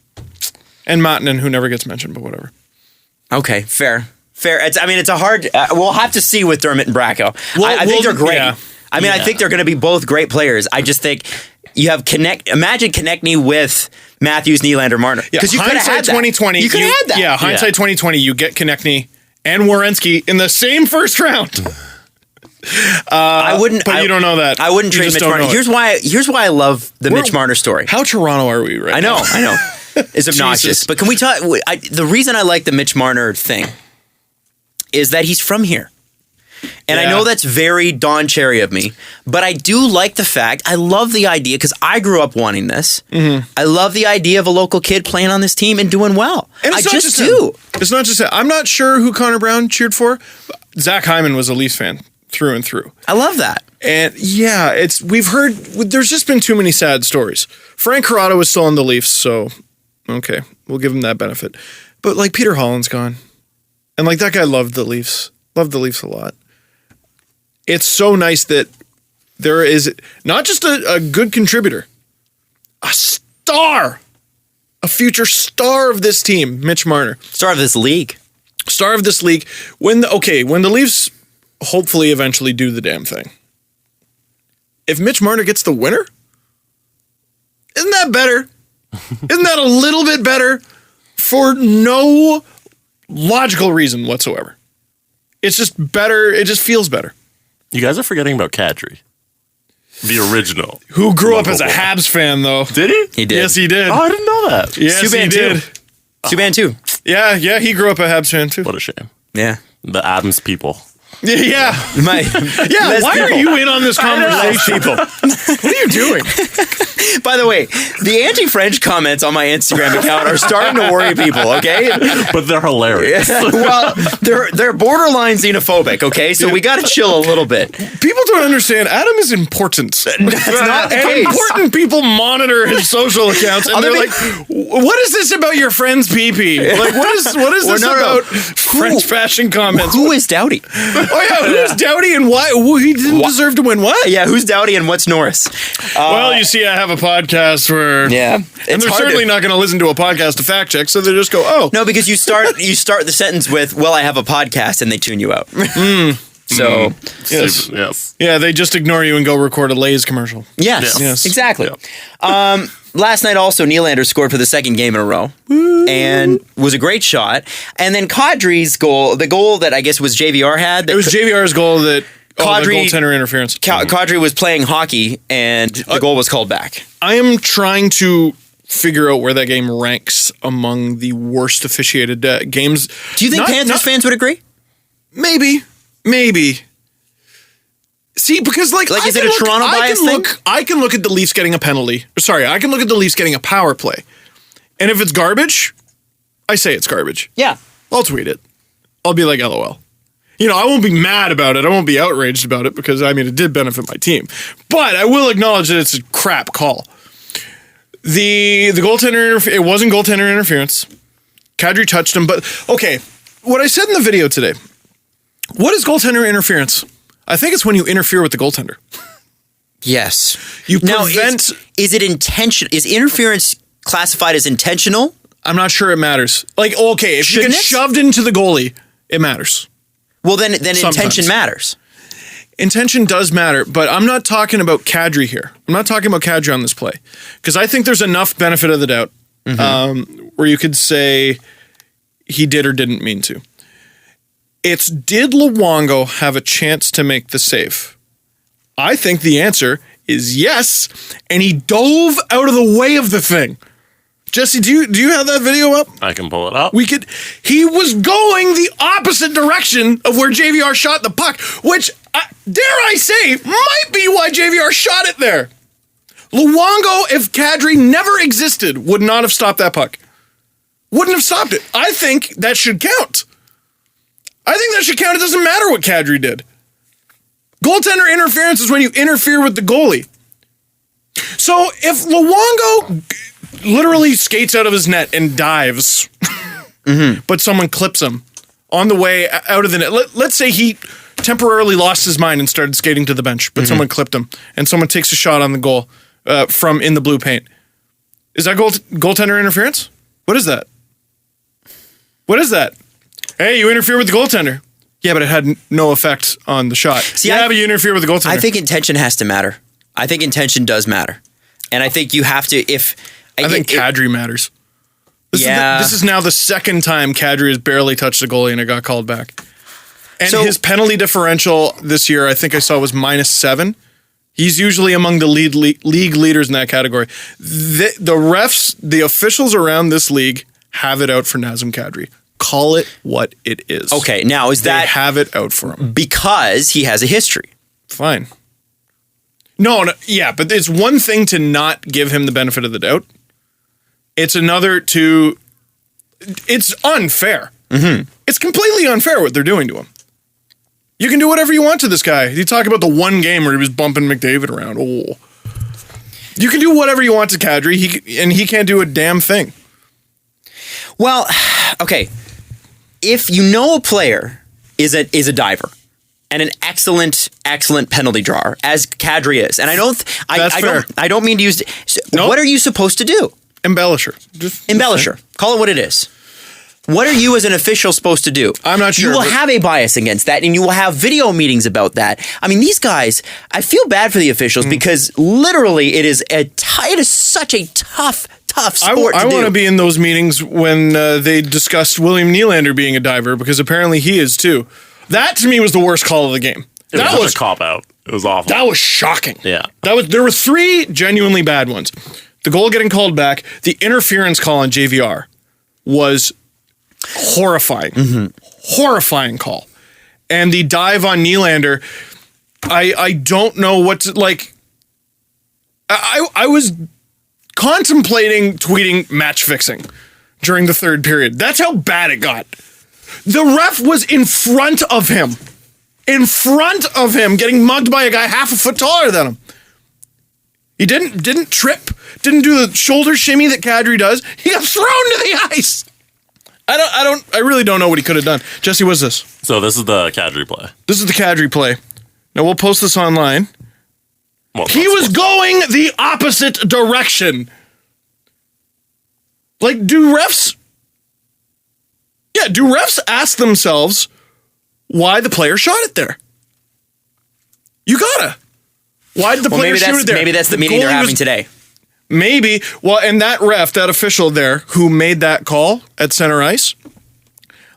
And Mottinen, who never gets mentioned, but whatever. Okay, fair. It's a hard... we'll have to see with Dermott and Bracco. I think they're great. Yeah. I think they're going to be both great players. I just think you have imagine Konechny with Matthews, Nylander, Marner. Yeah, Because you could have hindsight had that. 2020. You could have had that. Yeah, hindsight 2020, you get Konechny and Werenski in the same first round. I wouldn't... But you don't know that. I wouldn't You trade just Mitch don't Marner. know it. Here's why I love the Mitch Marner story. How Toronto are we right I now? know. It's obnoxious. Jesus. But can we talk... the reason I like the Mitch Marner thing is that he's from here. And I Yeah. know that's very Don Cherry of me, but I do like the fact, I love the idea, because I grew up wanting this. Mm-hmm. I love the idea of a local kid playing on this team and doing well. And I it's not just him. do. It's not just him. I'm not sure who Connor Brown cheered for. Zach Hyman was a Leafs fan through and through. I love that. And yeah, we've heard, there's just been too many sad stories. Frank Corrado was still on the Leafs, so okay, we'll give him that benefit. But like Peter Holland's gone. And like that guy loved the Leafs a lot. It's so nice that there is not just a good contributor, a star, a future star of this team, Mitch Marner. Star of this league. Star of this league. When the Leafs hopefully eventually do the damn thing, if Mitch Marner gets the winner, isn't that better? Isn't that a little bit better for no logical reason whatsoever? It's just better. It just feels better. You guys are forgetting about Kadri, the original. Who grew up Local as a boy. Habs fan, though? Did he? He did. Yes, he did. Oh, I didn't know that. Yes, he Subban did. too. Subban too. Yeah, he grew up a Habs fan too. What a shame. Yeah. The Adams people. Yeah. Yeah, Why are you in on this conversation? What are you doing? By the way, the anti-French comments on my Instagram account are starting to worry people, okay? But they're hilarious. Well, they're borderline xenophobic, okay? So we got to chill a little bit. People don't understand. Adam is important. That's not the And case. important people monitor his social accounts, and Other they're than- like, "What is this about your friend's pee-pee? Like, what is this no. about French fashion comments? Who is Doughty? Oh yeah, who's Doughty and why? He didn't deserve to win what? Yeah, who's Doughty and what's Norris? Well, you see, I have a podcast. podcast where Yeah. and It's they're hard certainly to- not going to listen to a podcast to fact check, so they just go, "Oh, No, because you start the sentence with, "Well, I have a podcast," and they tune you out. So yes, Yes. yeah." They just ignore you and go record a Lay's commercial. yes, Yes. exactly. Last night also, Nylander scored for the second game in a row and was a great shot. And then Kadri's goal, the goal that I guess was JVR had. It was JVR's goal that the Kadri- goaltender interference. Kadri was playing hockey and the goal was called back. I am trying to figure out where that game ranks among the worst officiated games. Do you think Panthers fans would agree? Maybe. See, because Like, I is it can a look- Toronto I bias can thing? look- I can look at the Leafs getting a penalty. Sorry, I can look at the Leafs getting a power play. And if it's garbage, I say it's garbage. Yeah. I'll tweet it. I'll be like, LOL. You know, I won't be mad about it. I won't be outraged about it because, I mean, it did benefit my team. But I will acknowledge that it's a crap call. The goaltender, it wasn't goaltender interference. Kadri touched him. But, okay, what I said in the video today, what is goaltender interference? I think it's when you interfere with the goaltender. Yes. You Now, prevent... is it intention? Is interference classified as intentional? I'm not sure it matters. Like, okay, if Shouldn't you get it? shoved into the goalie, it matters. Well, then Sometimes. intention matters. Intention does matter, but I'm not talking about Kadri here. I'm not talking about Kadri on this play. Because I think there's enough benefit of the doubt where you could say he did or didn't mean to. It's did Luongo have a chance to make the save? I think the answer is yes, and he dove out of the way of the thing. Jesse, do you have that video up? I can pull it up. He was going the opposite direction of where JVR shot the puck, which, dare I say, might be why JVR shot it there. Luongo, if Kadri never existed, would not have stopped that puck. Wouldn't have stopped it. I think that should count. It doesn't matter what Kadri did. Goaltender interference is when you interfere with the goalie. So if Luongo literally skates out of his net and dives, but someone clips him on the way out of the net. Let's say he temporarily lost his mind and started skating to the bench, but someone clipped him, and someone takes a shot on the goal from in the blue paint. Is that goaltender interference? What is that? Hey, you interfere with the goaltender. Yeah, but it had no effect on the shot. See, but you interfere with the goaltender. I think intention has to matter. I think intention does matter. And I think you have to, I think Kadri matters. This is now the second time Kadri has barely touched the goalie and it got called back. And his penalty differential this year, I think I saw, was -7. He's usually among the league leaders in that category. The refs, the officials around this league have it out for Nazem Kadri. Call it what it is. Okay, now They have it out for him. because he has a history? Fine. No, yeah, but it's one thing to not give him the benefit of the doubt. It's another to... It's unfair. It's completely unfair what they're doing to him. You can do whatever you want to this guy. You talk about the one game where he was bumping McDavid around. Oh. You can do whatever you want to Kadri, he can't do a damn thing. Well, okay. If you know a player is a diver and an excellent penalty drawer, as Kadri is, and I don't mean to use. Nope. What are you supposed to do? Embellisher. Embellisher. Call it what it is. What are you as an official supposed to do? I'm not sure. You will but- have a bias against that, and you will have video meetings about that. I mean, these guys, I feel bad for the officials because literally it is such a tough sport to do. I want to be in those meetings when they discussed William Nylander being a diver, because apparently he is too. That to me was the worst call of the game. That was a cop out. It was awful. That was shocking. Yeah. There were 3 genuinely bad ones. The goal getting called back, the interference call on JVR was horrifying. Horrifying call. And the dive on Nylander, I don't know what to, like, I was contemplating tweeting match fixing during the third period. That's how bad it got. The ref was in front of him. In front of him, getting mugged by a guy half a foot taller than him. He didn't trip, didn't do the shoulder shimmy that Kadri does. He got thrown to the ice. I really don't know what he could have done. Jesse, what's this? So this is the Kadri play. This is the Kadri play. Now we'll post this online. Well, He was going the opposite direction. Like, do refs ask themselves why the player shot it there? You gotta. Why did the player shoot it there? Maybe that's the meeting they're having today. Maybe. Well, and that ref, that official there who made that call at center ice,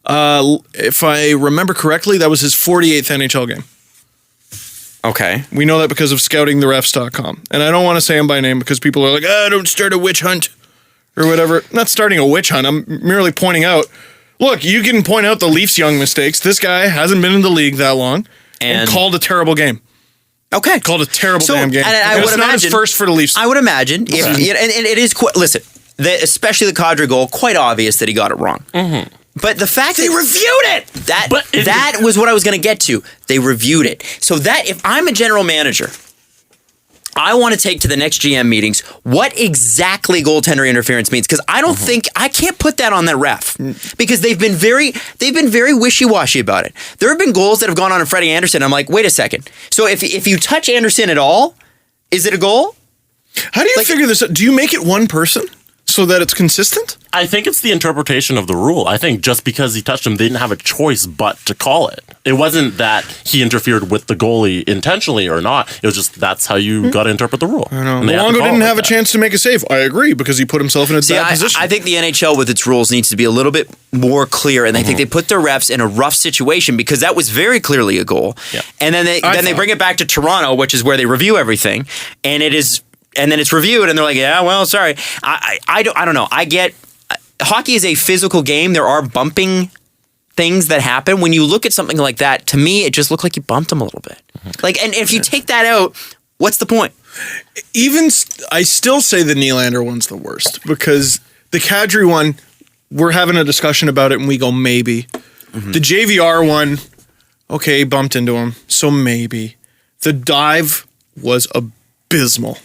if I remember correctly, that was his 48th NHL game. Okay. We know that because of scoutingtherefs.com. And I don't want to say him by name because people are like, don't start a witch hunt or whatever. I'm not starting a witch hunt. I'm merely pointing out, look, you can point out the Leafs' young mistakes. This guy hasn't been in the league that long and called a terrible game. Okay. Called a terrible damn game. And I would it's imagine, not his first for the Leafs. I would imagine. If, and it is quite, listen, especially the Kadri goal, quite obvious that he got it wrong. Mm-hmm. But the fact they reviewed it, that was what I was going to get to. They reviewed it. So that if I'm a general manager, I want to take to the next GM meetings what exactly goaltender interference means, because I don't think I can't put that on that ref because they've been very wishy-washy about it. There have been goals that have gone on in Freddy Anderson. I'm like, wait a second. So if you touch Anderson at all, is it a goal? How do you figure this out? Do you make it one person so that it's consistent? I think it's the interpretation of the rule. I think just because he touched him, they didn't have a choice but to call it. It wasn't that he interfered with the goalie intentionally or not. It was just that's how you got to interpret the rule. I know. Luongo didn't have a chance to make a save. I agree, because he put himself in a bad position. I think the NHL with its rules needs to be a little bit more clear, and I think they put their refs in a rough situation because that was very clearly a goal. Yeah. And then they bring it back to Toronto, which is where they review everything, and then it's reviewed, and they're like, yeah, well, sorry. I don't know. I get hockey is a physical game. There are bumping things that happen. When you look at something like that, to me, it just looked like you bumped him a little bit. Like, and if you take that out, what's the point? I still say the Nylander one's the worst, because the Kadri one, we're having a discussion about it, and we go, maybe. The JVR one, okay, bumped into him, so maybe. The dive was abysmal.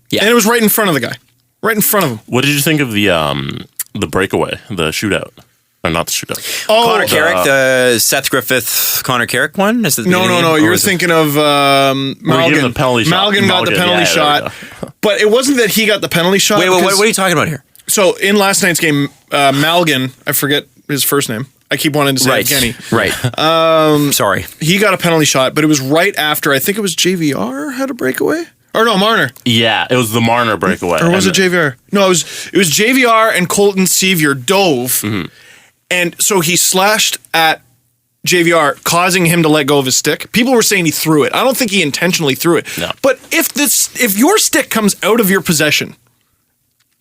Yeah. And it was right in front of the guy. Right in front of him. What did you think of the breakaway, the shootout? Or not the shootout. Oh, Connor Carrick, the Seth Griffith, Connor Carrick one? Is it No. You're thinking of Malgin. The penalty shot. Malgin got the penalty shot. But it wasn't that he got the penalty shot. Wait, what are you talking about here? So in last night's game, Malgin, I forget his first name. I keep wanting to say Kenny. Right. Sorry. He got a penalty shot, but it was right after, I think it was JVR had a breakaway? Or no, Marner. Yeah, it was the Marner breakaway. Or was it JVR? No, it was JVR and Colton Sevier dove. And so he slashed at JVR, causing him to let go of his stick. People were saying he threw it. I don't think he intentionally threw it. No. But if your stick comes out of your possession,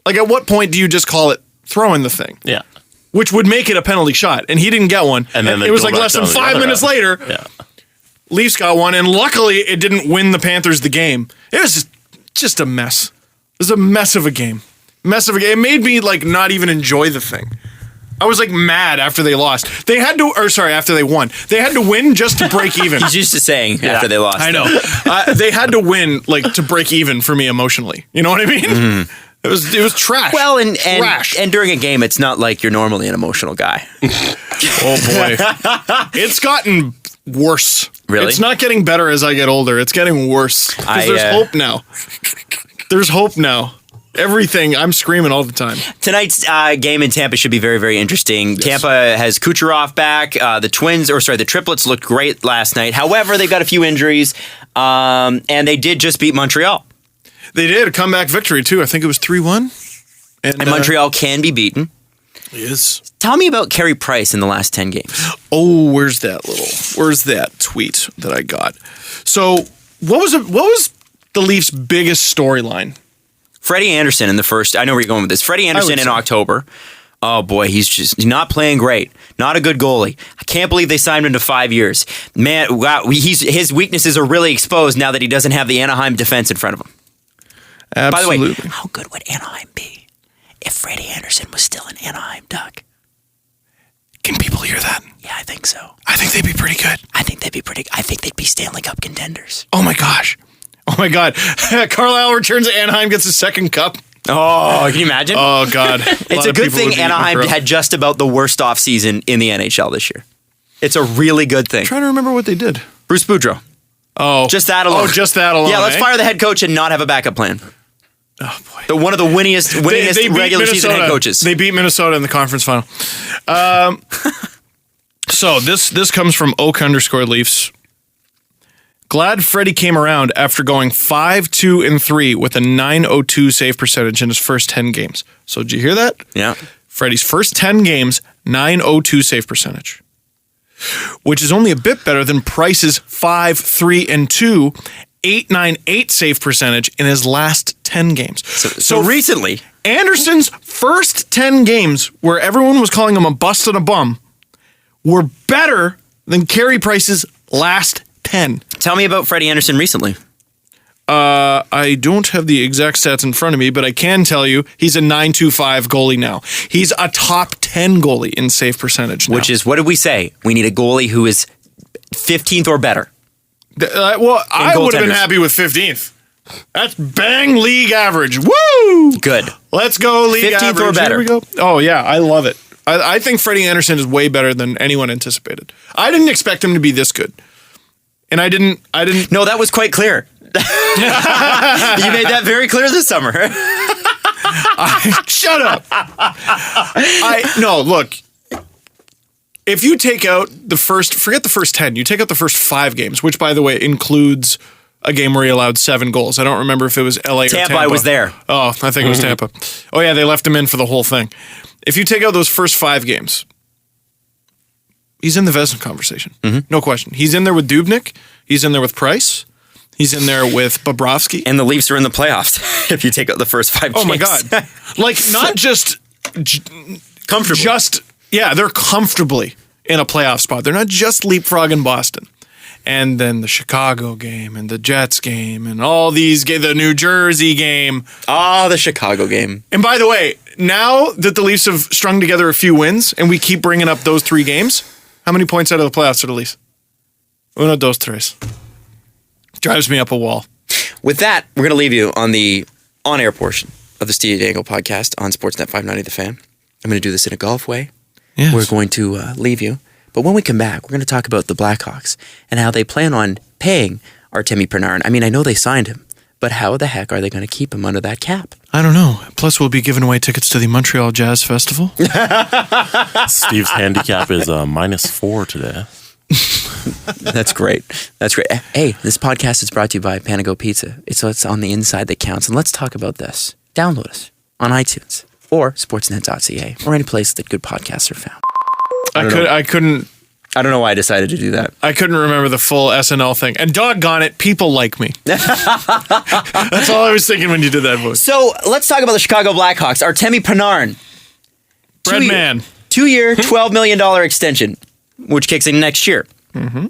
like at what point do you just call it throwing the thing? Yeah. Which would make it a penalty shot. And he didn't get one. And then it was like less than 5 minutes later. Yeah. Leafs got one, and luckily it didn't win the Panthers the game. It was just a mess. It was a mess of a game. It made me like not even enjoy the thing. I was like mad after they lost. After they won. They had to win just to break even. He's used to saying after they lost. I know. They had to win like to break even for me emotionally. You know what I mean? It was trash. Well, trash. And during a game, it's not like you're normally an emotional guy. Oh boy, it's gotten worse. Really? It's not getting better as I get older. It's getting worse. Because there's hope now. There's hope now. Everything. I'm screaming all the time. Tonight's game in Tampa should be very, very interesting. Yes. Tampa has Kucherov back. The triplets looked great last night. However, they've got a few injuries, and they did just beat Montreal. They did. A comeback victory, too. I think it was 3-1. And Montreal can be beaten. Yes. Tell me about Carey Price in the last 10 games. Oh, where's that tweet that I got? So, what was the Leafs' biggest storyline? Freddie Anderson in the first. I know where you're going with this. Freddie Anderson in October. Oh boy, he's not playing great. Not a good goalie. I can't believe they signed him to 5 years. Man, wow, his weaknesses are really exposed now that he doesn't have the Anaheim defense in front of him. Absolutely. By the way, how good would Anaheim be if Freddie Anderson was still an Anaheim Duck? Can people hear that? Yeah, I think so. I think they'd be pretty good. I think they'd be Stanley Cup contenders. Oh my gosh. Oh my God. Carlisle returns to Anaheim, gets his second cup. Oh, can you imagine? Oh God. It's a good thing Anaheim had just about the worst offseason in the NHL this year. It's a really good thing. I'm trying to remember what they did. Bruce Boudreau. Oh. Just that alone. Oh, just that alone. Yeah, let's eh? fire the head coach and not have a backup plan. Oh, boy. One of the winningest They beat regular season head coaches. They beat Minnesota in the conference final. So this comes from Oak_Leafs. Glad Freddy came around after going 5-2-3 with a .902 save percentage in his first 10 games. So did you hear that? Yeah. Freddie's first 10 games, .902 save percentage, which is only a bit better than Price's 5-3-2, .898 save percentage in his last 10 games. So recently, Anderson's first 10 games, where everyone was calling him a bust and a bum, were better than Carey Price's last 10. tell me about Freddy Anderson recently. I don't have the exact stats in front of me, but I can tell you he's a .925 goalie now. He's a top 10 goalie in save percentage now. Which is, what did we say? We need a goalie who is 15th or better. I would have been goaltenders. happy with 15th. That's bang league average. Woo! Good. Let's go league 15th average. or better. Here we go. Oh, yeah, I love it. I think Freddie Anderson is way better than anyone anticipated. I didn't expect him to be this good. And I didn't. No, that was quite clear. You made that very clear this summer. Shut up. No, look. If you take out forget the first 10, you take out the first 5 games, which, by the way, includes a game where he allowed 7 goals. I don't remember if it was LA or Tampa. I was there. Oh, I think it was Tampa. Oh, yeah, they left him in for the whole thing. If you take out those first 5 games, he's in the Vezina conversation. No question. He's in there with Dubnyk. He's in there with Price. He's in there with Bobrovsky. And the Leafs are in the playoffs if you take out the first 5 games. Oh, my God. Like, not just Comfortable. They're comfortably in a playoff spot. They're not just leapfrogging Boston. And then the Chicago game and the Jets game and all these the New Jersey game. The Chicago game. And by the way, now that the Leafs have strung together a few wins and we keep bringing up those 3 games, how many points out of the playoffs are the Leafs? Uno, dos, tres. Drives me up a wall. With that, we're going to leave you on the on-air portion of the Steve Dangle podcast on Sportsnet 590 The Fan. I'm going to do this in a golf way. Yes. We're going to leave you. But when we come back, we're going to talk about the Blackhawks and how they plan on paying Artemi Panarin. I mean, I know they signed him, but how the heck are they going to keep him under that cap? I don't know. Plus, we'll be giving away tickets to the Montreal Jazz Festival. Steve's handicap is -4 today. That's great. That's great. Hey, this podcast is brought to you by Panago Pizza. It's on the inside that counts. And let's talk about this. Download us on iTunes or sportsnet.ca or any place that good podcasts are found. I couldn't I don't know why I decided to do that. I couldn't remember the full SNL thing. And doggone it, people like me. That's all I was thinking when you did that voice. So let's talk about the Chicago Blackhawks. Artemi Panarin. Breadman. 2-year, $12 million extension, which kicks in next year. Mm-hmm.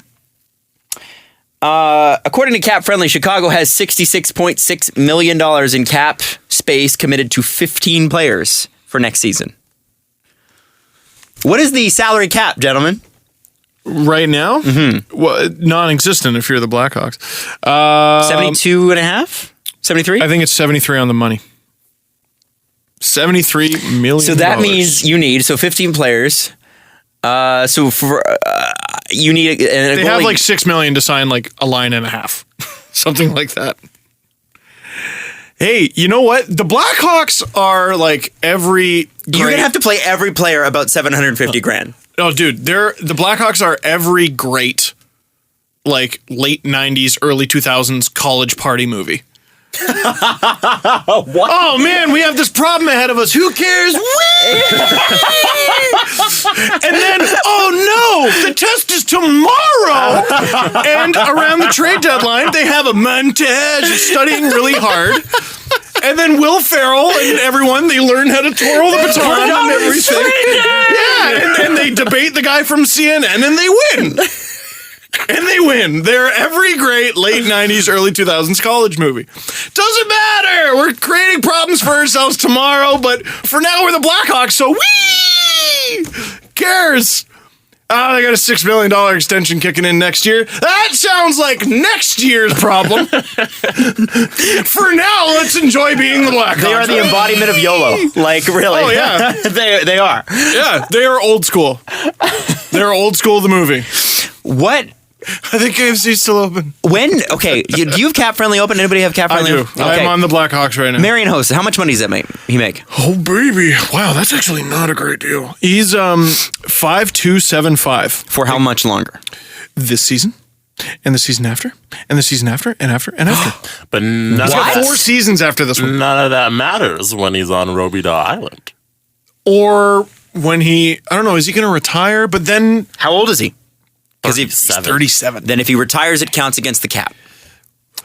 According to Cap Friendly, Chicago has $66.6 million in cap space committed to 15 players for next season. What is the salary cap, gentlemen? Right now? Mm-hmm. Well, non-existent if you're the Blackhawks. 72 and a half? 73? I think it's 73 on the money. $73 million. So that means you need 15 players. So for you need a they have like $6 million to sign like a line and a half, something like that. Hey, you know what? The Blackhawks are like every. You're gonna have to play every player about $750,000. Oh, dude, the Blackhawks are every great, like late '90s, early 2000s college party movie. What? Oh man, we have this problem ahead of us. Who cares? And then, oh no, the test is tomorrow. And around the trade deadline, they have a montage of studying really hard. And then Will Ferrell and everyone, they learn how to twirl the baton and everything. Yeah, and they debate the guy from CNN and they win. And they win. They're every great late 90s, early 2000s college movie. Doesn't matter. We're creating problems for ourselves tomorrow, but for now we're the Blackhawks, so wee! Cares? Oh, they got a $6 million extension kicking in next year. That sounds like next year's problem. For now, let's enjoy being the Blackhawks. They are the embodiment of YOLO. Like, really. Oh, yeah. they are. Yeah, they are old school. They're old school, the movie. What I think KFC's still open. Do you have Cap Friendly open? Anybody have Cap I Friendly? do. Okay. I'm on the Blackhawks right now. Marion Hossa, how much money does he make? Oh, baby. Wow, that's actually not a great deal. He's 5,275. For how much longer? This season, and the season after, and the season after, and after, and after. But He's got 4 seasons after this one. none of that matters when he's on Robida Island. Or when I don't know, is he going to retire? But then How old is he? Because he's 37. Then if he retires, it counts against the cap.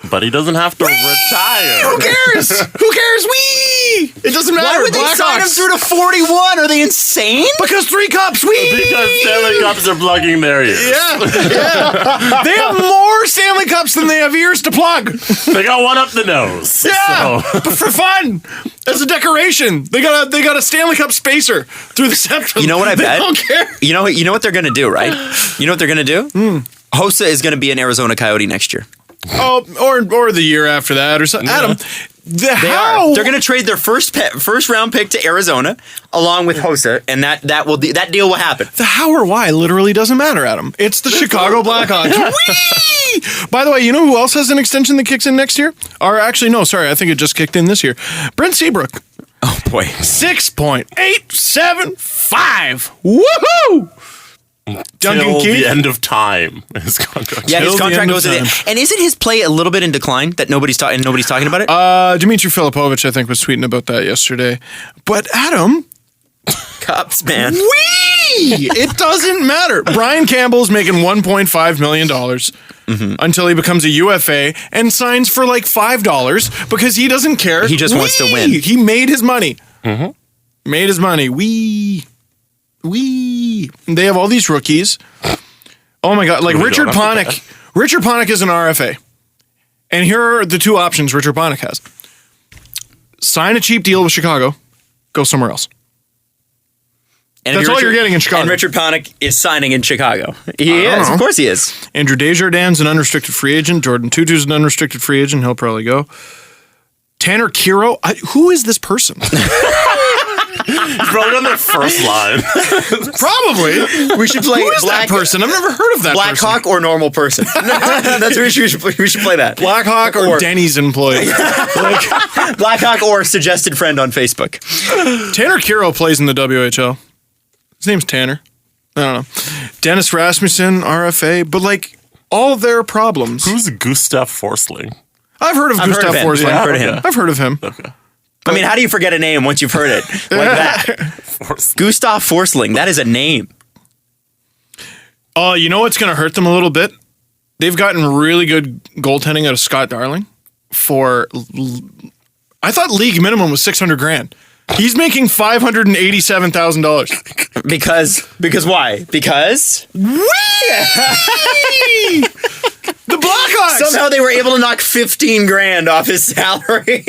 But he doesn't have to retire. Who cares? Who cares? It doesn't matter. Why would they sign him through to 41? Are they insane? Because 3 cups. Because Stanley Cups are plugging their ears. Yeah. They have more Stanley Cups than they have ears to plug. They got one up the nose. Yeah, So. but for fun, as a decoration, they got a Stanley Cup spacer through the septum. You know what I they bet? Don't care. You know what they're going to do, right? You know what they're going to do? Hossa is going to be an Arizona Coyote next year. Oh, or the year after that, or something. Adam, They're going to trade their first round pick to Arizona along with Hossa, and that deal will happen. The how or why literally doesn't matter, Adam. It's the Chicago Blackhawks. Whee! By the way, you know who else has an extension that kicks in next year? Or actually, no, sorry, I think it just kicked in this year. Brent Seabrook. Oh boy, 6.875. Woohoo! Duncan Till Keith. the end of time. His contract. yeah, his Till the contract end of goes in. time. And isn't his play a little bit in decline that nobody's talking about it? Dmitry Filipovich, I think, was tweeting about that yesterday. But Adam, Cups, man. it doesn't matter. Brian Campbell's making $1.5 million until he becomes a UFA and signs for like $5 because he doesn't care. He just wants to win. He made his money. Made his money. They have all these rookies. Oh my God. Like Richard Panik. Richard Panik is an RFA. And here are the 2 options Richard Panik has. Sign a cheap deal with Chicago. Go somewhere else. And That's all you're getting in Chicago. And Richard Panik is signing in Chicago. He is. know. Of course he is. Andrew Desjardins, an unrestricted free agent. Jordan Tutu's an unrestricted free agent. He'll probably go. Tanner Kiro. Who is this person? He's probably on their first line. Probably. We should play Who is that person? I've never heard of that person. Blackhawk or normal person. That's what we should play that. Blackhawk or Denny's employee. Blackhawk or suggested friend on Facebook. Tanner Kiro plays in the WHL. His name's Tanner. I don't know. Dennis Rasmussen, RFA. But like all their problems. Who's Gustav Forsling? I've heard of Gustav him. Forsling. I've heard of him. I've heard of him. Okay. I mean, how do you forget a name once you've heard it like that? Gustav Forsling. That is a name. Oh, you know what's going to hurt them a little bit? They've gotten really good goaltending out of Scott Darling I thought league minimum was $600,000. He's making $587,000. Because why? Because The Blackhawks! somehow they were able to knock $15,000 off his salary.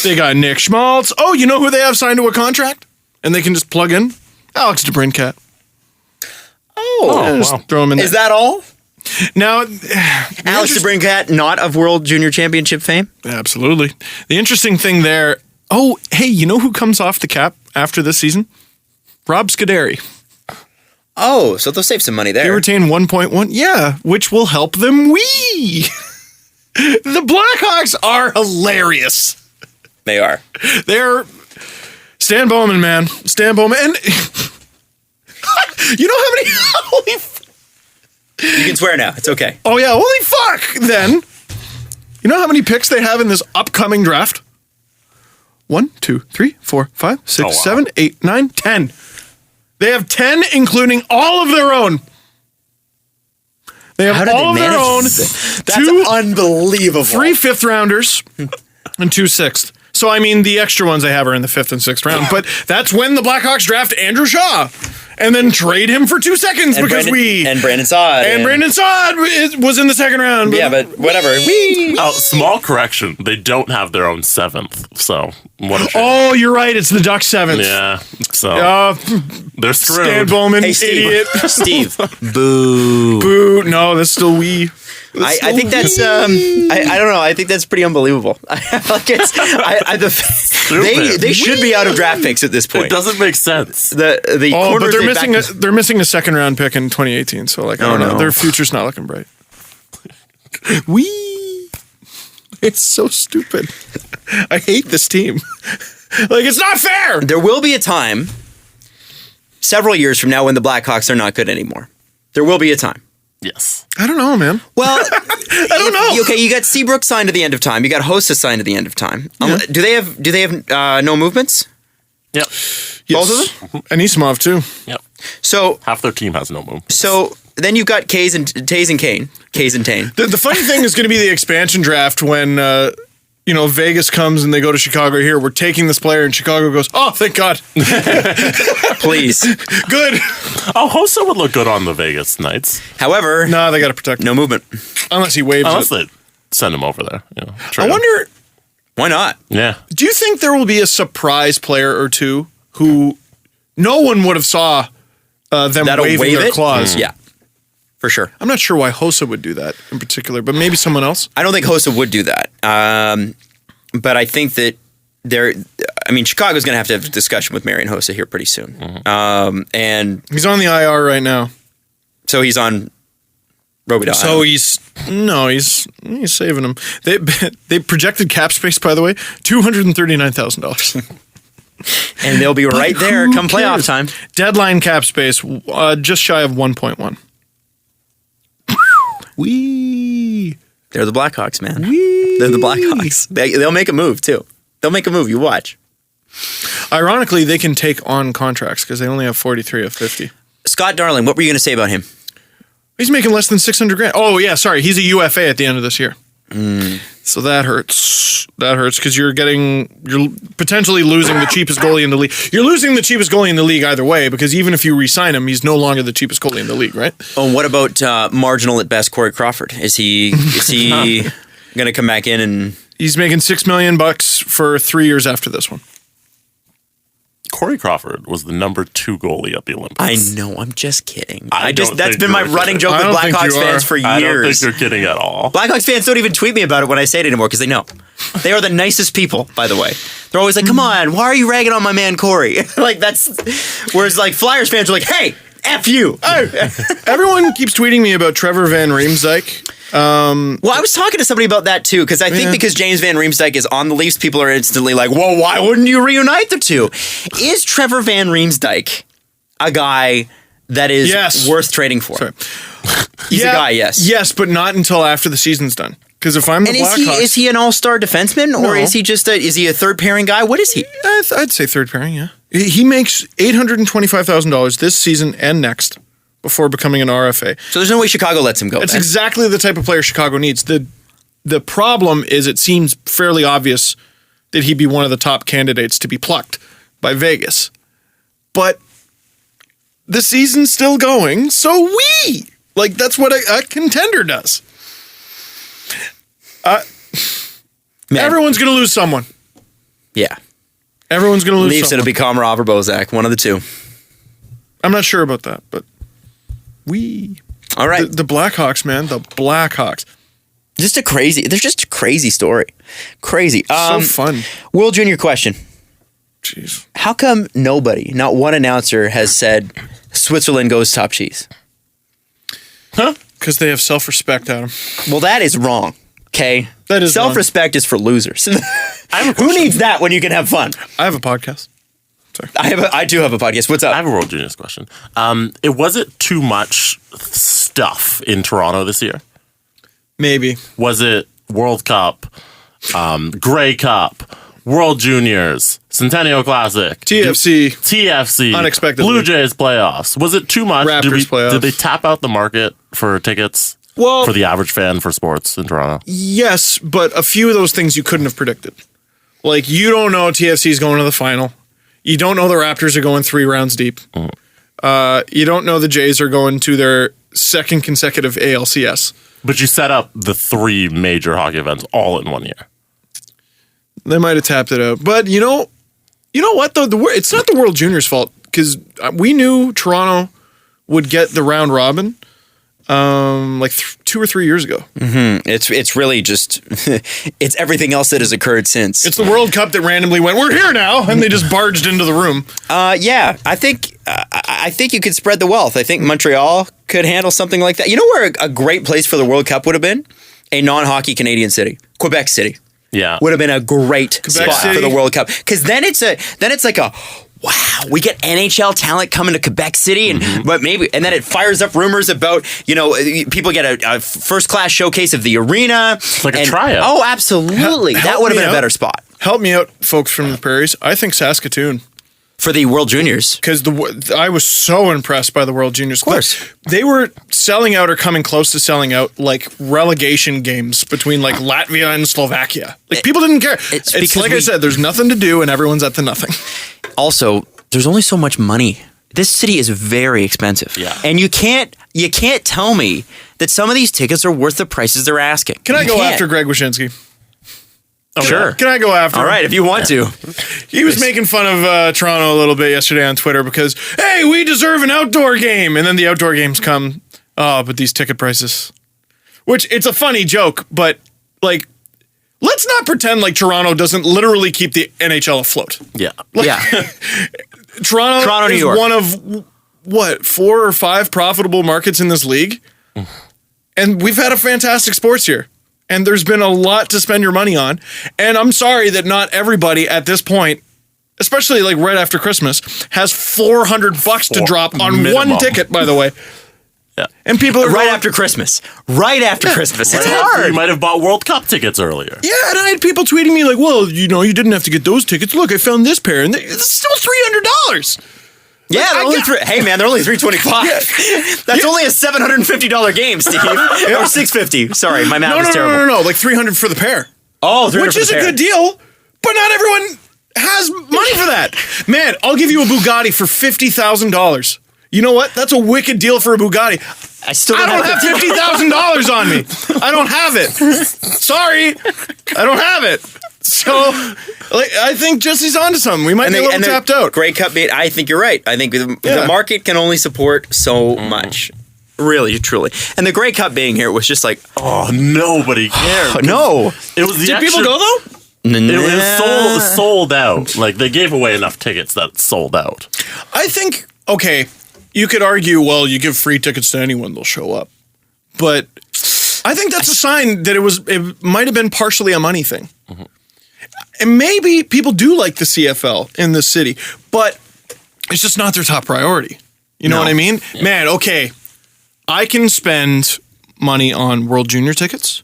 They got Nick Schmaltz. Oh, you know who they have signed to a contract? And they can just plug in? Alex DeBrincat. Oh, Just throw him in there. is that all? Now, Alex DeBrincat, not of World Junior Championship fame? absolutely. The interesting thing there, oh, hey, you know who comes off the cap after this season? Rob Scuderi. Oh, so they'll save some money They there. retain 1.1. Yeah, which will help them. The Blackhawks are hilarious. They are. They're Stan Bowman, man. Stan Bowman. And you know how many... Holy You can swear now. It's okay. Oh, yeah. Holy fuck, then. You know how many picks they have in this upcoming draft? 1, 2, 3, 4, 5, 6, wow. 7, 8, 9, 10. They have 10, including all of their own. They have How did all of they their manage own. this? That's 2 unbelievable. 3 5th rounders and 2 6th. So, I mean, the extra ones they have are in the 5th and 6th round. But that's when the Blackhawks draft Andrew Shaw and then trade him for 2 seconds And because Brandon Saad. And Brandon Saad was in the 2nd round. Yeah, but whatever. Oh, small correction. They don't have their own 7th. So, what a shame. Oh, you're right. It's the Ducks 7th. Yeah. So, they're screwed. Stan Bowman, Hey, Steve. idiot. Steve. Boo. Boo. No, that's still we. I think that's I don't know. I think that's pretty unbelievable. Like it's stupid. They should be out of draft picks at this It point. doesn't make sense. The Oh, but corners they're missing a second round pick in 2018. So like, I don't know. no. Their future's not looking bright. It's so stupid. I hate this team. Like, it's not fair. There will be a time, several years from now, when the Blackhawks are not good anymore. There will be a time. Yes. I don't know, man. Well, I don't know. Okay, you got Seabrook signed to the end of time. You got Hossa signed to the end of time. Do they have no movements? Yep. Both of them? And Isamov, too. Yep. So Half their team has no move. then you've got Taze and Kane. The funny thing is going to be the expansion draft when, Vegas comes and they go to Chicago. Here, we're taking this player, and Chicago goes, oh, thank God. Please. Good. Oh, Hossa would look good on the Vegas Knights. However, Nah, they got to protect him. no movement. Unless he waves Unless it. they send him over there. I wonder, Why not? Yeah. do you think there will be a surprise player or two who no one would have saw them That'll waving waive their it? claws? Yeah, for sure. I'm not sure why Hossa would do that in particular, but maybe someone else. I don't think Hossa would do that. But I think that Chicago's going to have a discussion with Marian Hossa here pretty soon. And He's on the IR right now. so he's on Robidoux. So he's saving him. They projected cap space, by the way, $239,000. and they'll be right there Who come playoff cares? time. Deadline cap space, just shy of 1.1. They're the Blackhawks, man. They're the Blackhawks. They'll make a move too. They'll make a move. You watch. Ironically, they can take on contracts because they only have 43 of 50. Scott Darling, what were you going to say about him? He's making less than $600,000. Oh yeah, sorry, he's a UFA at the end of this year. So that hurts. That hurts because you're potentially losing the cheapest goalie in the league. You're losing the cheapest goalie in the league either way because even if you re-sign him, he's no longer the cheapest goalie in the league, right? Oh, and what about marginal at best Corey Crawford? Is he going to come back in and? He's making $6 million for 3 years after this one. Corey Crawford was the number 2 goalie at the Olympics. I know. I'm just kidding. I don't That's think been my you're running kidding. joke I with don't think Blackhawks you fans are. for years. I don't think you're kidding at all. Blackhawks fans don't even tweet me about it when I say it anymore because they know. They are the nicest people, by the way. They're always like, come on, why are you ragging on my man Corey? Like, that's... Whereas, like, Flyers fans are like, hey, F you. Everyone keeps tweeting me about Trevor Van Riemsdyk. Well, I was talking to somebody about that, too, because I think because James Van Riemsdyk is on the Leafs, people are instantly like, whoa, why wouldn't you reunite the two? Is Trevor Van Riemsdyk a guy that is worth trading for? Sorry. He's a guy, yes. Yes, but not until after the season's done. Because if I'm the And Blackhawks... is he an all-star defenseman, or No. is he just is he a third-pairing guy? What is he? I'd say third pairing, yeah. He makes $825,000 this season and next before becoming an RFA. So there's no way Chicago lets him go. That's then. exactly the type of player Chicago needs. The problem is it seems fairly obvious that he'd be one of the top candidates to be plucked by Vegas. But the season's still going, so that's what a contender does. Man. Everyone's going to lose someone. Yeah. Everyone's going to lose Leafs, someone. it'll be Komarov or Bozak, one of the two. I'm not sure about that, but All right. the Blackhawks, man, the Blackhawks. There's just a crazy story. Crazy. So fun. World Junior question. Jeez. How come nobody, not one announcer, has said Switzerland goes top cheese? Huh? Because they have self-respect, Adam. Well, that is wrong. Okay? That is wrong. Self-respect is for losers. Who needs that when you can have fun? I have a podcast. I do have a podcast. What's I up? have a World Juniors question. It wasn't too much stuff in Toronto this year. Maybe. Was it World Cup, Grey Cup, World Juniors, Centennial Classic, TFC. Unexpectedly. Blue Jays playoffs? Was it too much? Raptors playoffs. Did they tap out the market for tickets for the average fan for sports in Toronto? Yes, but a few of those things you couldn't have predicted. Like, you don't know TFC's going to the final. You don't know the Raptors are going 3 rounds deep. You don't know the Jays are going to their second consecutive ALCS. But you set up the 3 major hockey events all in one year. They might have tapped it out. But you know what, though? It's not the World Juniors' fault because we knew Toronto would get the round robin. like 2 or 3 years ago. It's really just it's everything else that has occurred since. It's the World Cup that randomly went, we're here now, and they just barged into the room. Yeah, I think you could spread the wealth. I think Montreal could handle something like that. You know where a great place for the World Cup would have been? A non-hockey Canadian city, Quebec City. Yeah, would have been a great Quebec spot City. for the World Cup, because then it's like a wow, we get NHL talent coming to Quebec City, and but maybe, and then it fires up rumors about, people get a first class showcase of the arena. It's like a tryout. Oh, absolutely, that would have been a better spot Help me out, folks from the prairies. I think Saskatoon. for the World Juniors. Because I was so impressed by the World Juniors. Of course. They were selling out or coming close to selling out like relegation games between like Latvia and Slovakia. Like people didn't care. It's because like I said, there's nothing to do and everyone's at the nothing. Also, there's only so much money. This city is very expensive. Yeah. And you can't tell me that some of these tickets are worth the prices they're asking. Can I You go can't. after Greg Wyshynski? Sure. Can I go after All him? right, if you want to. He was making fun of Toronto a little bit yesterday on Twitter because, hey, we deserve an outdoor game. And then the outdoor games come, but these ticket prices. Which, it's a funny joke, but, like, let's not pretend like Toronto doesn't literally keep the NHL afloat. Yeah. Yeah. Toronto New is York. one of, 4 or 5 profitable markets in this league. And we've had a fantastic sports year. And there's been a lot to spend your money on. And I'm sorry that not everybody at this point, especially like right after Christmas, has $400 to drop on minimum. one ticket, by the way. Yeah. And people are Right going, after Christmas. Right after Christmas. It's You hard. might have bought World Cup tickets earlier. yeah, and I had people tweeting me like, well, you didn't have to get those tickets. Look, I found this pair, and it's still $300. Yeah, Like, they're only hey man, they're only $325. That's only a $750 game, Steve. Or $650. Sorry, my math is terrible. No, like $300 for the pair. Oh, $300 Which for is the a pair. good deal, but not everyone has money for that. Man, I'll give you a Bugatti for $50,000. You know what? That's a wicked deal for a Bugatti. I still I don't have $50,000 on me. I don't have it. Sorry, I don't have it. So, like, I think Jesse's onto something. We might be a little tapped out. Grey Cup beat. I think you're right. I think the market can only support so much. Really, truly. And the Grey Cup being here was just like, Oh, nobody cared. no. It was the Did people extra- go though? It was sold out. Like they gave away enough tickets that sold out. I think, okay, you could argue, well, you give free tickets to anyone, they'll show up. But I think that's a sign that it might have been partially a money thing. And maybe people do like the CFL in this city, but it's just not their top priority. You know what I mean? Yeah. Man, okay, I can spend money on World Junior tickets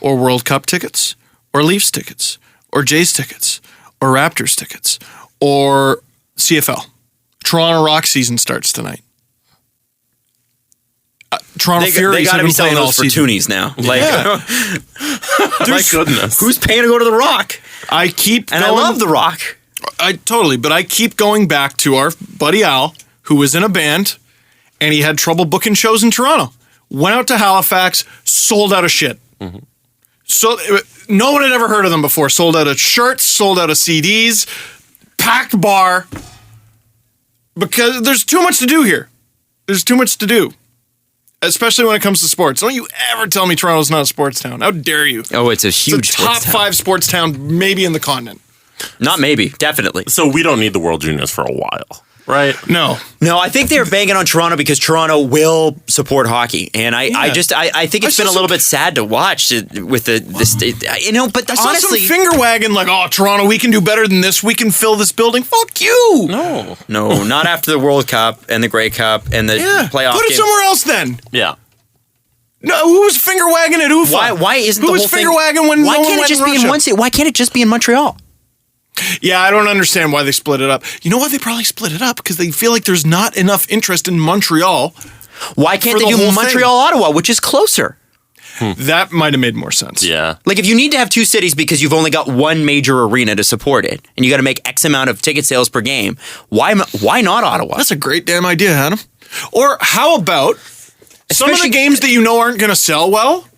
or World Cup tickets or Leafs tickets or Jays tickets or Raptors tickets or CFL. Toronto Rock season starts tonight. Toronto Furies They got have to be been selling playing all those for season. toonies now. My goodness. Who's paying to go to the Rock? I keep And going, I love the Rock. but I keep going back to our buddy Al, who was in a band, and he had trouble booking shows in Toronto. Went out to Halifax, sold out of shit. So no one had ever heard of them before. Sold out of shirts, sold out of CDs, packed bar. Because there's too much to do here. There's too much to do. Especially when it comes to sports. Don't you ever tell me Toronto's not a sports town. How dare you? Oh, it's a huge It's a top sports town. 5 sports town, maybe in the continent. Not maybe, definitely. So we don't need the World Juniors for a while, right? No. No, I think they're banking on Toronto because Toronto will support hockey, and I think it's been a little bit sad to watch with the state, But I honestly, saw some finger wagging like, "Oh, Toronto, we can do better than this. We can fill this building." Fuck you. No. not after the World Cup and the Grey Cup and the Yeah. playoff Put it game. somewhere else then. Yeah. No, who was finger wagging at UFA? Why isn't who the was whole finger thing? wagging when Why no one can't it went just in be in Russia? one city? Why can't it just be in Montreal? Yeah, I don't understand why they split it up. You know why they probably split it up? Because they feel like there's not enough interest in Montreal. Why can't For they the do whole thing. Montreal, Ottawa, which is closer? That might have made more sense. Yeah. Like if you need to have 2 cities because you've only got one major arena to support it, and you got to make X amount of ticket sales per game, why not Ottawa? That's a great damn idea, Adam. Or how about some of the Especially- games that you know aren't going to sell well?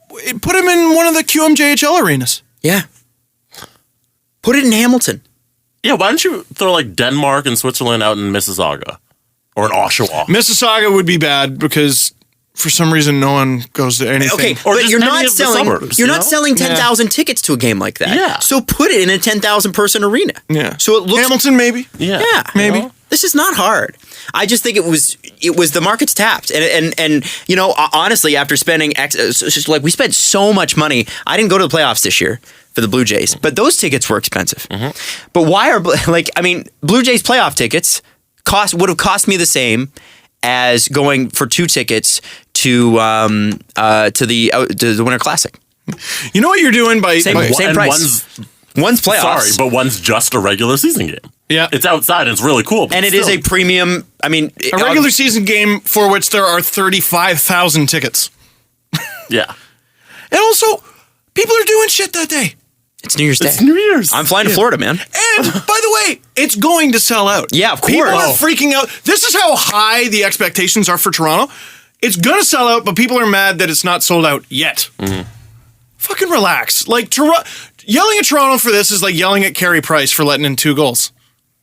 Put them in one of the QMJHL arenas. Yeah. Put it in Hamilton. Yeah, why don't you throw like Denmark and Switzerland out in Mississauga? Or an Oshawa. Mississauga would be bad because for some reason no one goes to anything. Okay, Or but just you're any not of the selling. suburbs, You're you not know? selling 10,000 tickets to a game like that. Yeah. So put it in a 10,000 person arena. Yeah. So it looks. Hamilton, maybe. Yeah. Yeah, Maybe. You know? This is not hard. I just think it was the market's tapped, and you know, honestly, after spending like we spent so much money, I didn't go to the playoffs this year for the Blue Jays, but those tickets were expensive. But why are Blue Jays playoff tickets would have cost me the same as going for 2 tickets to the Winter Classic. You know what you're doing by Same And price. One's playoffs. Sorry, but one's just a regular season game. Yeah. It's outside and it's really cool. But And it is still. a premium. I mean, a regular season game for which there are 35,000 tickets. Yeah. And also, people are doing shit that day. It's New Year's Day. It's New Year's. I'm flying to Florida, man. And by the way, it's going to sell out. Yeah, of People course. are freaking out. This is how high the expectations are for Toronto. It's going to sell out, but people are mad that it's not sold out yet. Fucking relax. Like, yelling at Toronto for this is like yelling at Carey Price for letting in 2 goals.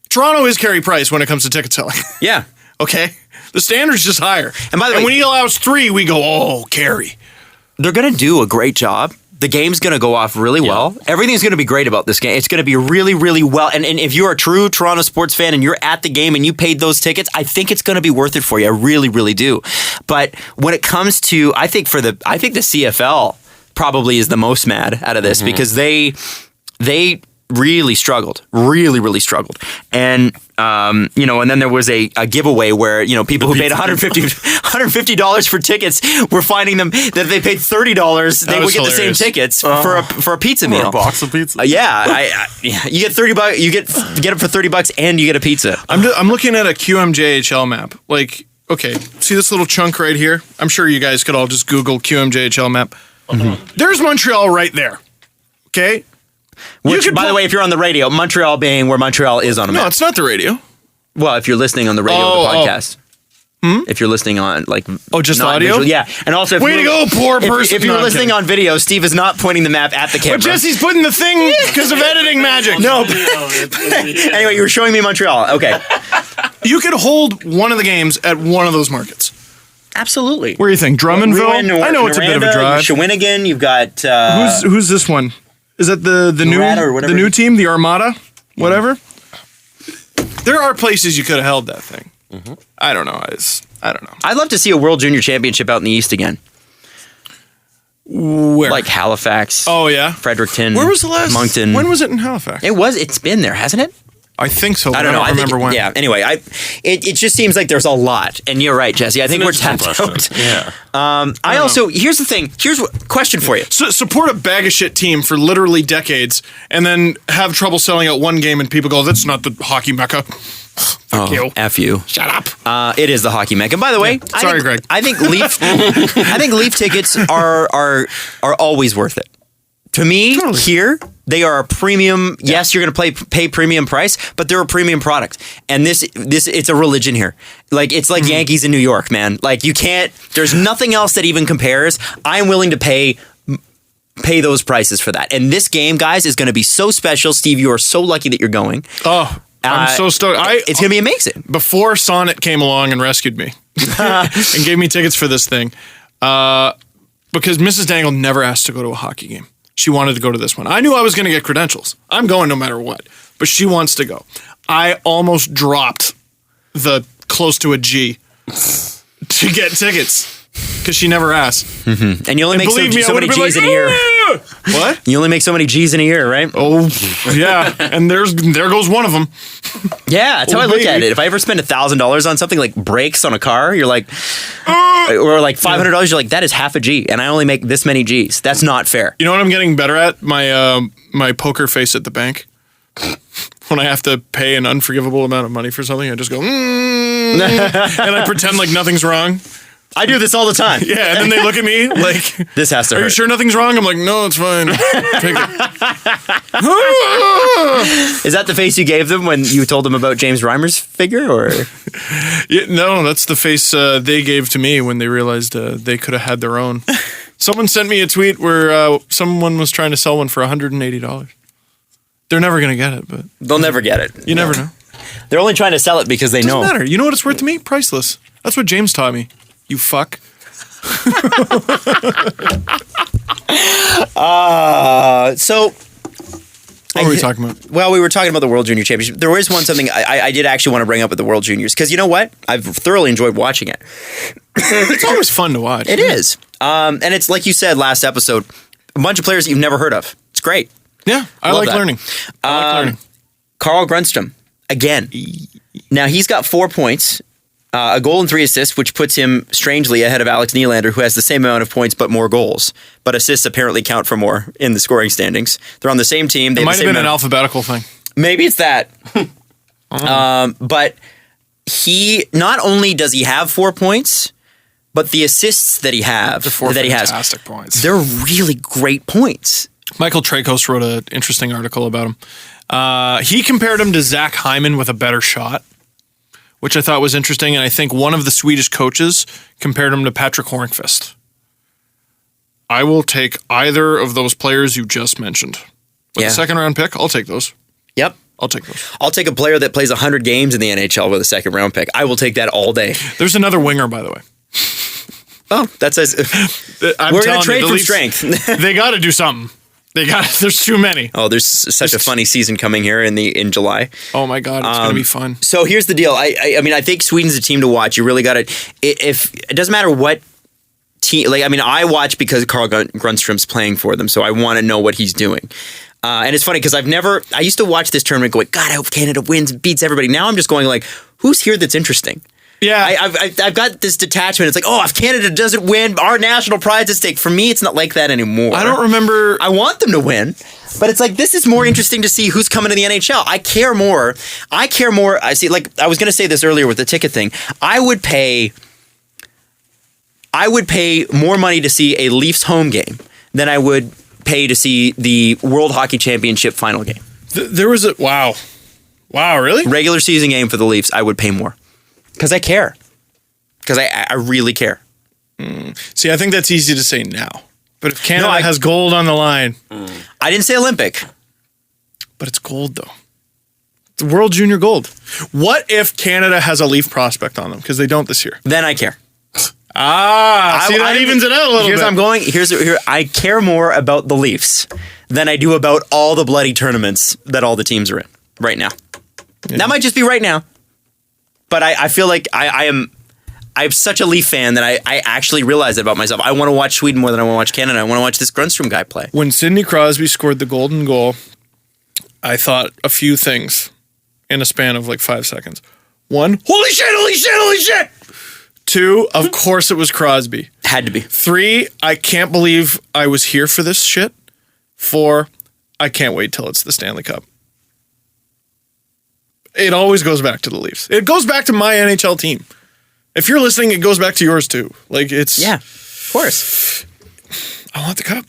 Toronto is Carey Price when it comes to ticket selling. Yeah. Okay? The standard's just higher. And by the way- when he allows 3, we go, oh, Carey. They're going to do a great job. The game's going to go off really well. Everything's going to be great about this game. It's going to be really, really well. And if you're a true Toronto sports fan and you're at the game and you paid those tickets, I think it's going to be worth it for you. I really, really do. But when it comes to, I think the CFL probably is the most mad out of this because they really struggled, really struggled. And, you know, and then there was a giveaway where, you know, people who paid $150 for tickets were finding them that if they paid $30, they would get the same hilarious. tickets for a pizza meal. Or a box of pizza. Yeah, you get $30. You get it for $30 and you get a pizza. I'm looking at a QMJHL map. Like, okay, see this little chunk right here? I'm sure you guys could all just Google QMJHL map. There's Montreal right there. Okay? Which, could by the put- way, if you're on the radio, Montreal being where Montreal is on a No, map. it's not the radio. Well, if you're listening on the radio or the podcast. If you're listening on just not audio? visual, yeah, and also if Way to you're- go, poor if- person. If you're No, I'm listening kidding. on video, Steve is not pointing the map at the camera. But Jesse's putting the thing because of editing magic. No. Anyway, you were showing me Montreal. Okay, You could hold one of the games at one of those markets. absolutely. Where do you think? Drummondville? I know it's a bit of a drive. Shawinigan, you've got Who's this one? Is that the Norada or new whatever. the new team, the Armada, whatever? There are places you could have held that thing. I don't know. I don't know. I'd love to see a World Junior Championship out in the East again, Where? like Halifax. Oh yeah. Fredericton. Where was the last? Moncton. When was it in Halifax? It's been there, hasn't it? I think so. I don't know. I don't remember when. Yeah. Anyway, it just seems like there's a lot, and you're right, Jesse. I think we're tapped out. Yeah. I also here's the thing. Here's a question for you. So, support a bag of shit team for literally decades, and then have trouble selling out one game, and people go, "That's not the hockey mecca." Fuck you. F you. Shut up. It is the hockey mecca. And by the way, Sorry, Greg. I think Leaf tickets are always worth it. To me, here they are a premium. Yes, you're going to pay premium price, but they're a premium product. And this it's a religion here. Like it's like Yankees in New York, man. Like you can't. There's nothing else that even compares. I'm willing to pay those prices for that. And this game, guys, is going to be so special. Steve, you are so lucky that you're going. Oh, I'm so stoked. It's going to be amazing. Before Sonnet came along and rescued me and gave me tickets for this thing, because Mrs. Dangle never asked to go to a hockey game. She wanted to go to this one. I knew I was going to get credentials. I'm going no matter what, but she wants to go. I almost dropped the close to a G to get tickets because she never asked. And you only make Believe me, I so many would've been G's like, in a year. "Ah!" What? You only make so many G's in a year, right? Oh, yeah. And there goes one of them. Yeah, that's how I look at baby. it. If I ever spend $1,000 on something like brakes on a car, you're like, or like $500, you're like, that is half a G, and I only make this many G's. That's not fair. You know what I'm getting better at? My poker face at the bank. When I have to pay an unforgivable amount of money for something, I just go, and I pretend like nothing's wrong. I do this all the time. Yeah, and then they look at me like, This has to "Are hurt. you sure nothing's wrong?" I'm like, "No, it's fine." Take it. Is that the face you gave them when you told them about James Reimer's figure, or? Yeah, no, that's the face they gave to me when they realized they could have had their own. Someone sent me a tweet where someone was trying to sell one for $180. They're never gonna get it, but They'll never get it. you never know. They're only trying to sell it because they know. Doesn't matter. You know what it's worth to me? Priceless. That's what James taught me. You fuck. So what were we talking about? Well, we were talking about the World Junior Championship. There was something I did actually want to bring up at the World Juniors because you know what? I've thoroughly enjoyed watching it. It's always fun to watch. It is. And it's like you said last episode, a bunch of players that you've never heard of. It's great. Yeah, I Love like that. learning. Carl Grundstrom, again. Now, he's got 4 points, a goal and 3 assists, which puts him strangely ahead of Alex Nylander, who has the same amount of points but more goals. But assists apparently count for more in the scoring standings. They're on the same team. They It have might the have same been an amount- alphabetical thing. Maybe it's that. But he not only does he have 4 points, but the assists that he has, Fantastic points. they're really great points. Michael Trakos wrote an interesting article about him. He compared him to Zach Hyman with a better shot, which I thought was interesting. And I think one of the Swedish coaches compared him to Patrick Hornqvist. I will take either of those players you just mentioned. With a second round pick, I'll take those. Yep. I'll take those. I'll take a player that plays 100 games in the NHL with a second round pick. I will take that all day. There's another winger, by the way. Oh, that says we're going to trade from strength. They got to do something. There's too many. Oh, there's such a funny season coming here in July. Oh my God, it's going to be fun. So here's the deal. I mean, I think Sweden's a team to watch. You really got to. If it doesn't matter what team. Like, I mean, I watch because Carl Grundstrom's playing for them, so I want to know what he's doing. And it's funny because I used to watch this tournament going, God, I hope Canada wins and beats everybody. Now I'm just going like, who's here that's interesting? Yeah. I've got this detachment. It's like, oh, if Canada doesn't win, our national pride's at stake. For me, it's not like that anymore. I don't remember. I want them to win, but it's like, this is more interesting to see who's coming to the NHL. I care more. I see, like, I was going to say this earlier with the ticket thing. I would pay more money to see a Leafs home game than I would pay to see the World Hockey Championship final game. There was a wow, really? Regular season game for the Leafs, I would pay more because I care. Because I really care. See, I think that's easy to say now. But if Canada has gold on the line, I didn't say Olympic. but it's gold though. The World Junior Gold. What if Canada has a Leaf prospect on them? Because they don't this year. Then I care. See, that evens it out a little Here's bit. where I'm going. Here, I care more about the Leafs than I do about all the bloody tournaments that all the teams are in right now. Yeah. That might just be right now, but I feel like I'm such a Leaf fan that I actually realize that about myself. I want to watch Sweden more than I want to watch Canada. I want to watch this Grundstrom guy play. When Sidney Crosby scored the golden goal, I thought a few things in a span of like 5 seconds. 1, holy shit! 2, of course it was Crosby. Had to be. 3, I can't believe I was here for this shit. 4, I can't wait till it's the Stanley Cup. It always goes back to the Leafs. It goes back to my NHL team. If you're listening, it goes back to yours too. Like, it's... Yeah, of course. I want the cup.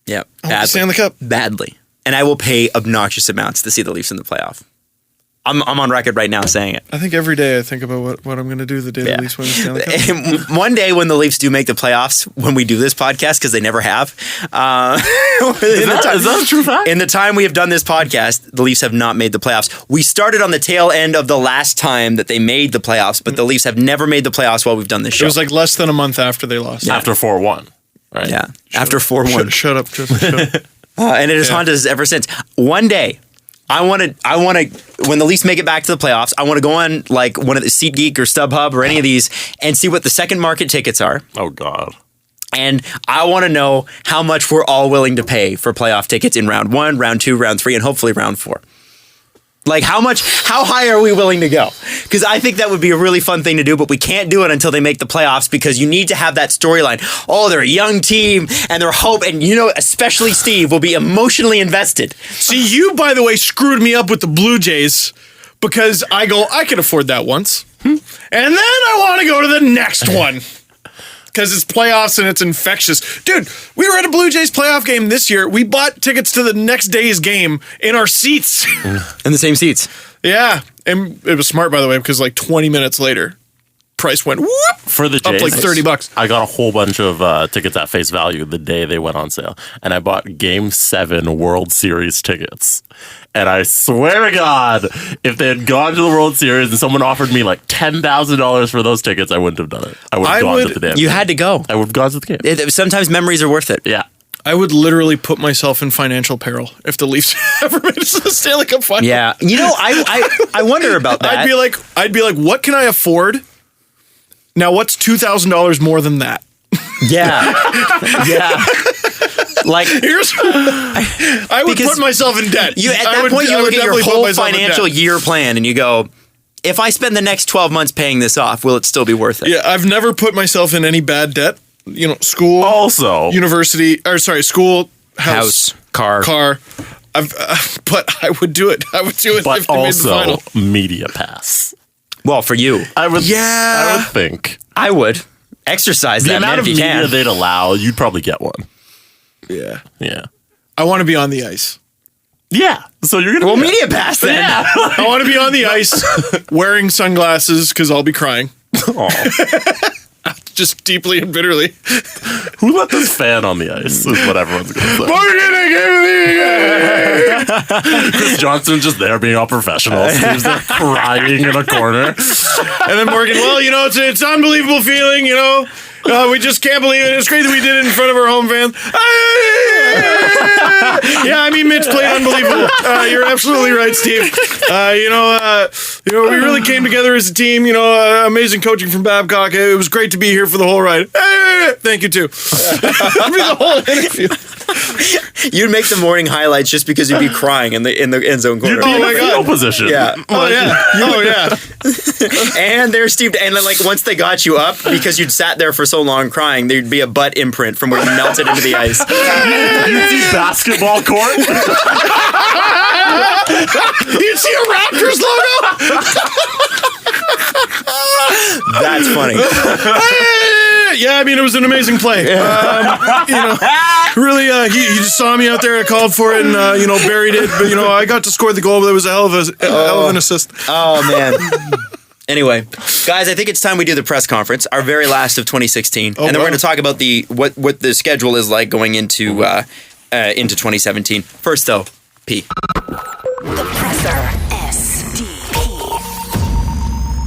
Yeah. I want the Stanley Cup. Badly. And I will pay obnoxious amounts to see the Leafs in the playoff. I'm on record right now saying it. I think every day I think about what I'm going to do the day the Leafs win the Stanley Cup. And one day when the Leafs do make the playoffs, when we do this podcast, because they never have. Is that a true fact? In the time we have done this podcast, the Leafs have not made the playoffs. We started on the tail end of the last time that they made the playoffs, but the Leafs have never made the playoffs while we've done this show. It was like less than a month after they lost. After 4-1, right? Yeah, after 4-1. Shut up, Justin. Shut up. And it has haunted us ever since. One day, I want to, when the Leafs make it back to the playoffs, I want to go on like one of the SeatGeek or StubHub or any of these and see what the second market tickets are. Oh, God. And I want to know how much we're all willing to pay for playoff tickets in round 1, round 2, round 3, and hopefully round 4. Like, how high are we willing to go? Because I think that would be a really fun thing to do, but we can't do it until they make the playoffs because you need to have that storyline. Oh, they're a young team and they're and especially Steve will be emotionally invested. See, you, by the way, screwed me up with the Blue Jays because I can afford that once. And then I want to go to the next one. Because it's playoffs and it's infectious. Dude, we were at a Blue Jays playoff game this year. We bought tickets to the next day's game in our seats. In the same seats. Yeah. And it was smart, by the way, because like 20 minutes later, price went whoop For the up Jays, like $30. I got a whole bunch of tickets at face value the day they went on sale, and I bought Game 7 World Series tickets. And I swear to God, if they had gone to the World Series and someone offered me like $10,000 for those tickets, I wouldn't have done it. I would have gone to the damn You game. had to go. I would have gone to the game. Sometimes memories are worth it. Yeah. I would literally put myself in financial peril if the Leafs ever made it to the Stanley Cup final. Yeah. You know, I wonder about that. I'd be like, what can I afford? Now, what's $2,000 more than that? Yeah. Yeah. Like, I would put myself in debt. At that point, you look at your whole financial year plan and you go, if I spend the next 12 months paying this off, will it still be worth it? Yeah, I've never put myself in any bad debt. You know, school, Also, school, house, car. But I would do it. I would do it but if they made the final. also media pass. Well, for you. I would Yeah. think. I would. Exercise The that, amount man, of if you media can. they'd allow, you'd probably get one. Yeah. Yeah. I want to be on the ice. Yeah. So you're going to Well, media pass then. Yeah. I want to be on the ice wearing sunglasses because I'll be crying. Aw. Just deeply and bitterly. Who let this fan on the ice is what everyone's going to say. Chris Johnson just there being all professional. Steve's there crying in a corner. And then Morgan, well, you know, it's an unbelievable feeling, you know. We just can't believe it. It's great that we did it in front of our home fans. Yeah, I mean, Mitch played unbelievable. You're absolutely right, Steve. We really came together as a team. You know, amazing coaching from Babcock. It was great to be here for the whole ride. Thank you, too. I mean, the whole interview. You'd make the morning highlights just because you'd be crying in the end zone corner. You'd be in a fetal position. Yeah. Oh, yeah. Oh, yeah. And there's Steve. And then, like, once they got you up, because you'd sat there for so long crying, there'd be a butt imprint from where you melted into the ice. You'd see basketball court. You'd see a Raptors logo. That's funny. Yeah, I mean, it was an amazing play. Really, he just saw me out there. I called for it and, buried it. But, I got to score the goal, but it was a hell of an assist. Oh, man. Anyway, guys, I think it's time we do the press conference, our very last of 2016, and then we're going to talk about what the schedule is like going into 2017. First, though, P. The Presser. SDP.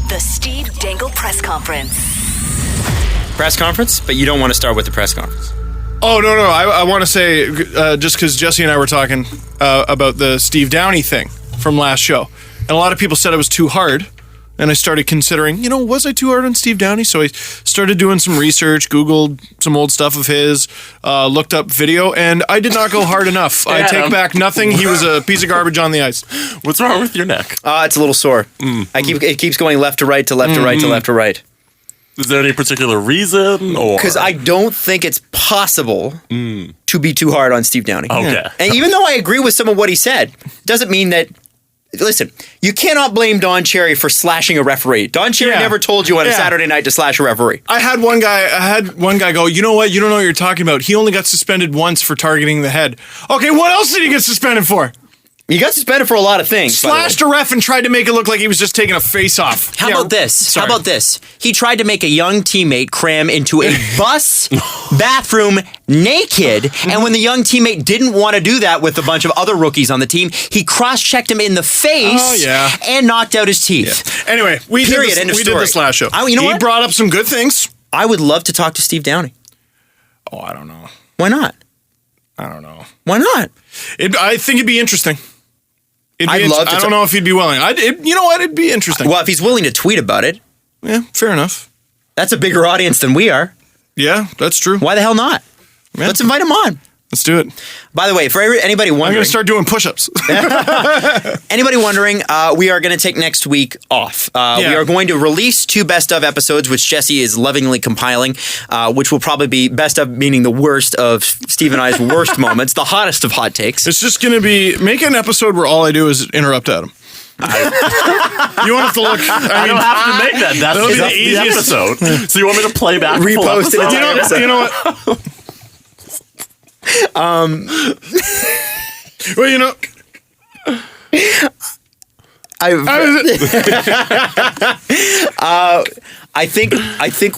The Steve Dangle Press Conference. Press conference, but you don't want to start with the press conference. Oh, no. I want to say, just because Jesse and I were talking about the Steve Downey thing from last show, and a lot of people said it was too hard. And I started considering, was I too hard on Steve Downey? So I started doing some research, Googled some old stuff of his, looked up video, and I did not go hard enough. I take back nothing. He was a piece of garbage on the ice. What's wrong with your neck? It's a little sore. It keeps going left to right to left to right to left to right. Is there any particular reason? Because I don't think it's possible to be too hard on Steve Downey. Okay. And even though I agree with some of what he said, doesn't mean that. Listen, you cannot blame Don Cherry for slashing a referee. Don Cherry never told you on a Saturday night to slash a referee. I had one guy go, you know what? You don't know what you're talking about. He only got suspended once for targeting the head. Okay, what else did he get suspended for? He got suspended for a lot of things. Slashed a ref and tried to make it look like he was just taking a face off. How about this? Sorry. How about this? He tried to make a young teammate cram into a bus bathroom naked, and when the young teammate didn't want to do that with a bunch of other rookies on the team, he cross-checked him in the face and knocked out his teeth. Yeah. Anyway, we did this last show. He brought up some good things. I would love to talk to Steve Downey. Oh, I don't know. Why not? I don't know. Why not? I think it'd be interesting. I don't know if he'd be willing. You know what? It'd be interesting. Well, if he's willing to tweet about it. Yeah, fair enough. That's a bigger audience than we are. Yeah, that's true. Why the hell not? Yeah. Let's invite him on. Let's do it. By the way, for anybody wondering... I'm going to start doing push-ups. Anybody wondering, we are going to take next week off. We are going to release 2 best of episodes, which Jesse is lovingly compiling, which will probably be best of, meaning the worst of Steve and I's worst moments, the hottest of hot takes. It's just going to be... Make an episode where all I do is interrupt Adam. You won't have to look. I don't have to make that. That's the easiest episode. So you want me to play back? Repost it. You know what? Well, you know, I think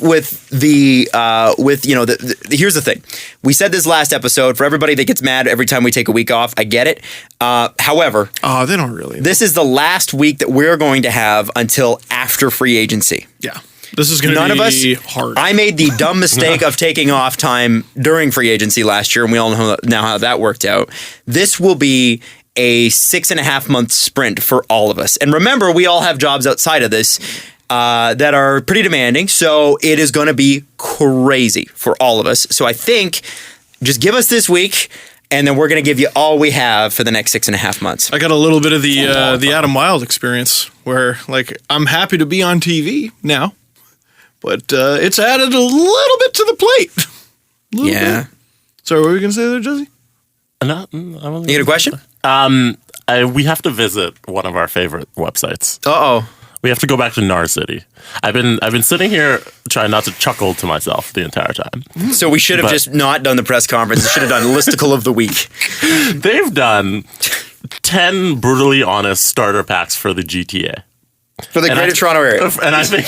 with the here's the thing. We said this last episode. For everybody that gets mad every time we take a week off, I get it. However, they don't really. This is the last week that we're going to have until after free agency. Yeah. This is going to be hard. I made the dumb mistake of taking off time during free agency last year, and we all know now how that worked out. This will be a 6.5 month sprint for all of us. And remember, we all have jobs outside of this that are pretty demanding, so it is going to be crazy for all of us. So I think just give us this week, and then we're going to give you all we have for the next 6.5 months. I got a little bit of the Adam Wilde experience where, like, I'm happy to be on TV now. But it's added a little bit to the plate. Yeah. Bit. So what were we going to say there, Jesse? No, you got a question? We have to visit one of our favorite websites. Uh-oh. We have to go back to Nar City. I've been sitting here trying not to chuckle to myself the entire time. So we should have just not done the press conference. We should have done listicle of the week. They've done 10 brutally honest starter packs for the GTA. For the Greater Toronto area. And I think...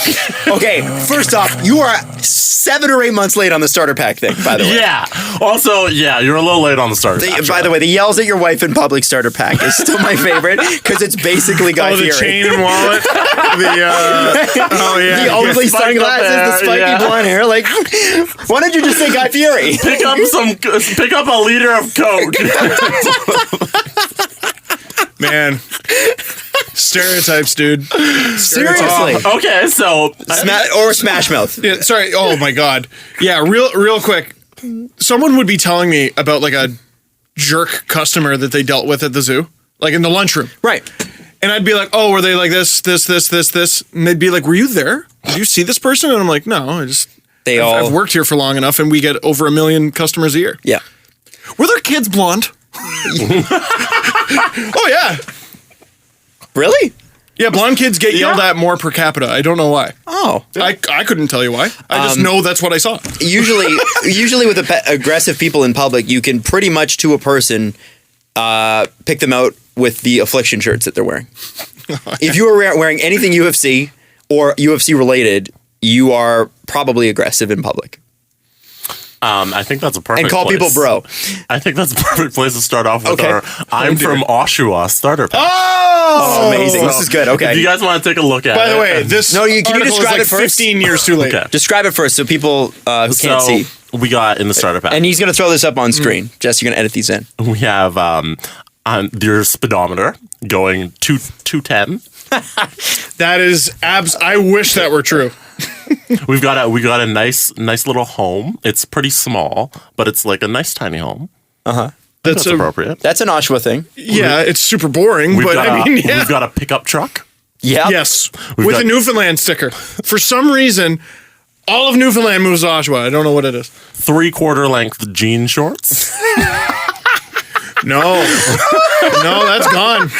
Okay, first off, you are 7 or 8 months late on the starter pack thing, by the way. Yeah. Also, yeah, you're a little late on the starter pack. By the way, the yells at your wife in public starter pack is still my favorite because it's basically Guy Fieri. The chain and wallet. The ugly sunglasses, the spiky blonde hair. Like, why don't you just say Guy Fieri? Pick up a liter of Coke. Man. Stereotypes, dude. Seriously. Okay, so or Smash Mouth. Yeah, sorry. Oh my God. Yeah, real quick. Someone would be telling me about like a jerk customer that they dealt with at the zoo, like in the lunchroom. Right. And I'd be like, "Oh, were they like this?" And they'd be like, "Were you there? Did you see this person?" And I'm like, "No, I've worked here for long enough, and we get over 1 million customers a year." Yeah. Were their kids blonde? Oh yeah. Really? Yeah, blonde kids get yelled at more per capita. I don't know why. Oh. I couldn't tell you why. I just know that's what I saw. Usually with aggressive people in public, you can pretty much to a person pick them out with the affliction shirts that they're wearing. If you are wearing anything UFC or UFC related, you are probably aggressive in public. I think that's a perfect And call place. people bro. I think that's a perfect place to start off with our I'm from Oshawa starter pack. Oh, amazing. This is good. Okay. If you guys want to take a look at it. By the way, this can you article describe is it like first? 15 years too late. Okay. Describe it first so people who can't see. We got in the starter pack. And he's going to throw this up on screen. Jess, you're going to edit these in. We have your speedometer going 210. That is I wish that were true. We got a nice little home. It's pretty small, but it's like a nice tiny home. That's appropriate. That's an Oshawa thing. Yeah, it's super boring, We've but got I mean, yeah. We've got a pickup truck. Yeah. Yes, with a Newfoundland sticker. For some reason, all of Newfoundland moves to Oshawa. I don't know what it is. 3/4 length jean shorts. No, that's gone.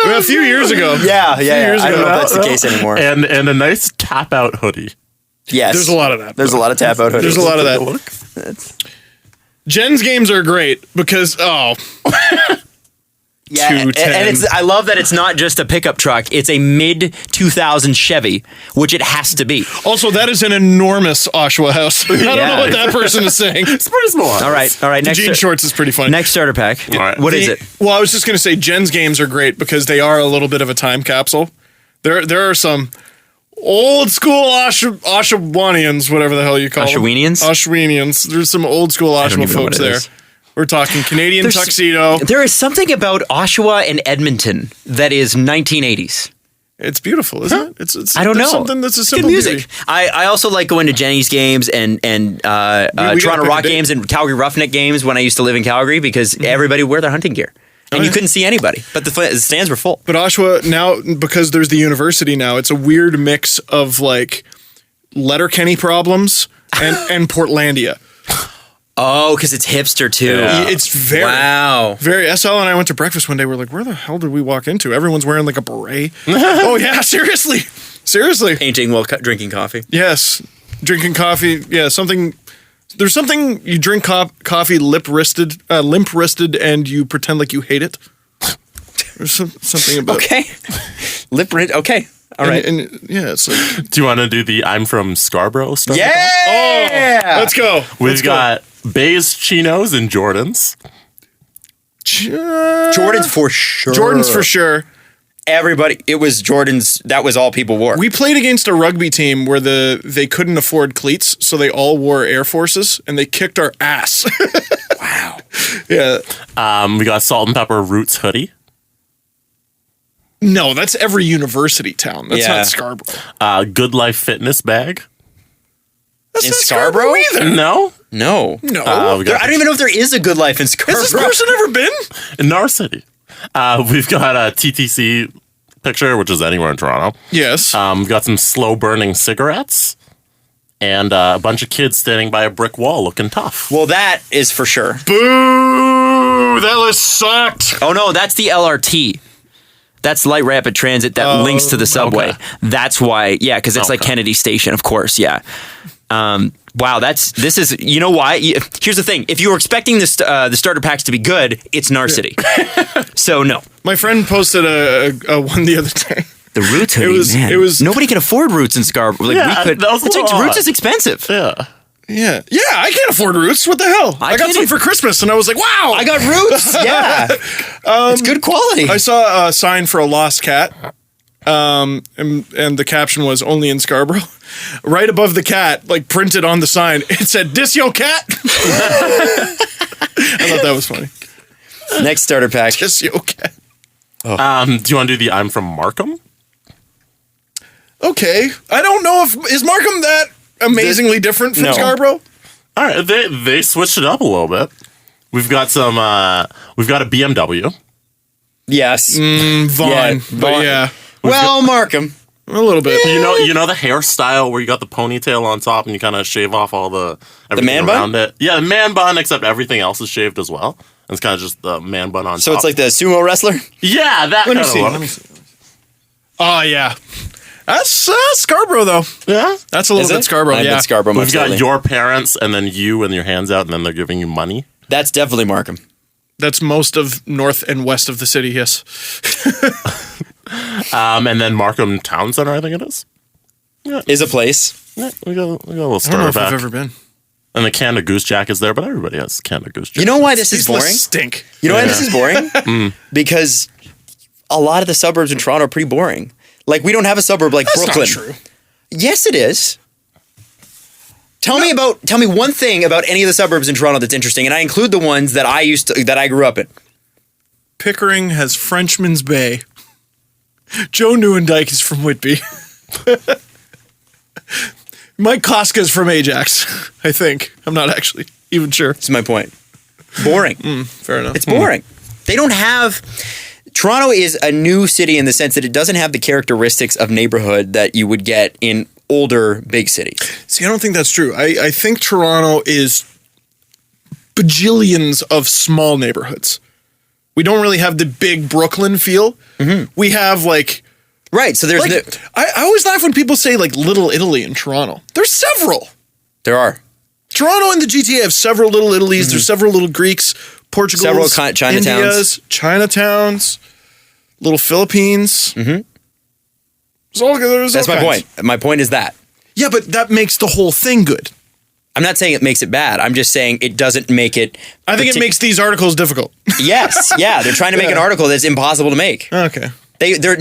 Well, a few years ago. Yeah. I don't know if that's the case anymore. And a nice tap out hoodie. Yes. There's a lot of that. There's a lot of tap out hoodies. There's a lot of that. Jen's games are great because Yeah, and I love that it's not just a pickup truck. It's a mid-2000 Chevy, which it has to be. Also, that is an enormous Oshawa house. I don't know what that person is saying. It's pretty small. All right. The Next jean shorts is pretty funny. Next starter pack. All right. What is it? Well, I was just going to say Jen's games are great because they are a little bit of a time capsule. There are some old school Oshawanians, whatever the hell you call Oshawanians? them. Oshawanians. There's some old school Oshawa folks there. We're talking Canadian tuxedo. There is something about Oshawa and Edmonton that is 1980s. It's beautiful, isn't it? It's I don't know. Something that's a Good simple music. beauty. I also like going to Jenny's games and gotta Toronto pick a Rock date. games and Calgary Roughneck games when I used to live in Calgary because everybody wore their hunting gear. And you couldn't see anybody. But the stands were full. But Oshawa, now, because there's the university now, it's a weird mix of like Letterkenny problems and Portlandia. Oh, because it's hipster too. Yeah. It's very, very. SL and I went to breakfast one day. We're like, where the hell did we walk into? Everyone's wearing like a beret. Oh yeah, seriously. Painting while drinking coffee. Yes, drinking coffee. Yeah, something. There's something you drink coffee limp wristed, and you pretend like you hate it. There's something about Okay. Lip print. Okay. All right. And yeah, it's like, Do you want to do the I'm from Scarborough stuff? Yeah. let's go. We've got Bays, Chinos, and Jordans. Jordans for sure. Jordans for sure. Everybody. It was Jordans. That was all people wore. We played against a rugby team where they couldn't afford cleats, so they all wore Air Forces, and they kicked our ass. Wow. Yeah. We got Salt and Pepper Roots hoodie. No, that's every university town. That's Yeah. not Scarborough. Good Life Fitness bag. That's In not Scarborough? either. No. No. No. We got I don't even know if there is a Good Life in Scarborough. Has this person ever been? in Nar City. We've got a TTC picture, which is anywhere in Toronto. Yes. We've got some slow burning cigarettes and a bunch of kids standing by a brick wall looking tough. Well, that is for sure. Boo! That list sucked. Oh no, that's the LRT. That's light rapid transit that links to the subway. okay. That's why, yeah, because it's like Okay. Kennedy Station, of course, yeah. Wow, this is, you know why? Here's the thing. If you were expecting the starter packs to be good, it's Nar City. So no. My friend posted a one the other day. The Roots hoodie, man. it was- Nobody can afford Roots in Scarborough. Like, Yeah, we could. that was a It's like, little Roots odd. is expensive. Yeah. Yeah. Yeah, I can't afford Roots. What the hell? I got can't some e- for Christmas, and I was like, wow. I got Roots. Yeah. It's good quality. I saw a sign for a lost cat. And the caption was only in Scarborough. Right above the cat, like printed on the sign, it said, "Dis yo cat." I thought that was funny. Next starter pack. Dis yo cat. Do you want to do the I'm from Markham? Okay. I don't know if is Markham that amazingly different from No. Scarborough? All right, they switched it up a little bit. We've got some. We've got a BMW. Yes. Vaughn. Yeah, But Vaughn. yeah. Well, Markham. A little bit. You know the hairstyle where you got the ponytail on top and you kind of shave off all the everything man bun? around it. Yeah, the man bun, except everything else is shaved as well. It's kind of just the man bun on top. So it's like the sumo wrestler? yeah, that Let kind me of see. look. Let me see. Oh, yeah. That's Scarborough, though. Yeah, That's a little Is bit it? Scarborough, I've yeah. been Scarborough we've most got lately. your parents and then you and your hands out, and then they're giving you money. That's definitely Markham. That's most of north and west of the city, yes. And then Markham Town Center, I think it is. Is a place. Yeah, we got a little I don't know starter if I've pack. ever been. And the Canada Goose Jack is there, but everybody has Canada Goose Jack. You know why this is These lists boring? stink. You know why this is boring? Because a lot of the suburbs in Toronto are pretty boring. Like, we don't have a suburb like That's Brooklyn. not true. Yes, it is. Tell me one thing about any of the suburbs in Toronto that's interesting, and I include the ones that I grew up in. Pickering has Frenchman's Bay. Joe Newendike is from Whitby. Mike Koska is from Ajax, I think. I'm not actually even sure. That's my point. Boring. Fair enough. It's boring. They don't have. Toronto is a new city in the sense that it doesn't have the characteristics of neighborhood that you would get in older big cities. See, I don't think that's true. I think Toronto is bajillions of small neighborhoods. We don't really have the big Brooklyn feel. We have like Right. So there's I always laugh when people say like Little Italy in Toronto. There's several. there are Toronto and the GTA have several Little Italies. There's several Little Greeks, Portugals, Several Chinatowns. Indias, Chinatowns, Little Philippines. There's all, there's That's all my kinds. point. My point is that. Yeah, but that makes the whole thing good. I'm not saying it makes it bad. I'm just saying it doesn't make it. I think it makes these articles difficult. Yes. Yeah. They're trying to make an article that's impossible to make. Okay.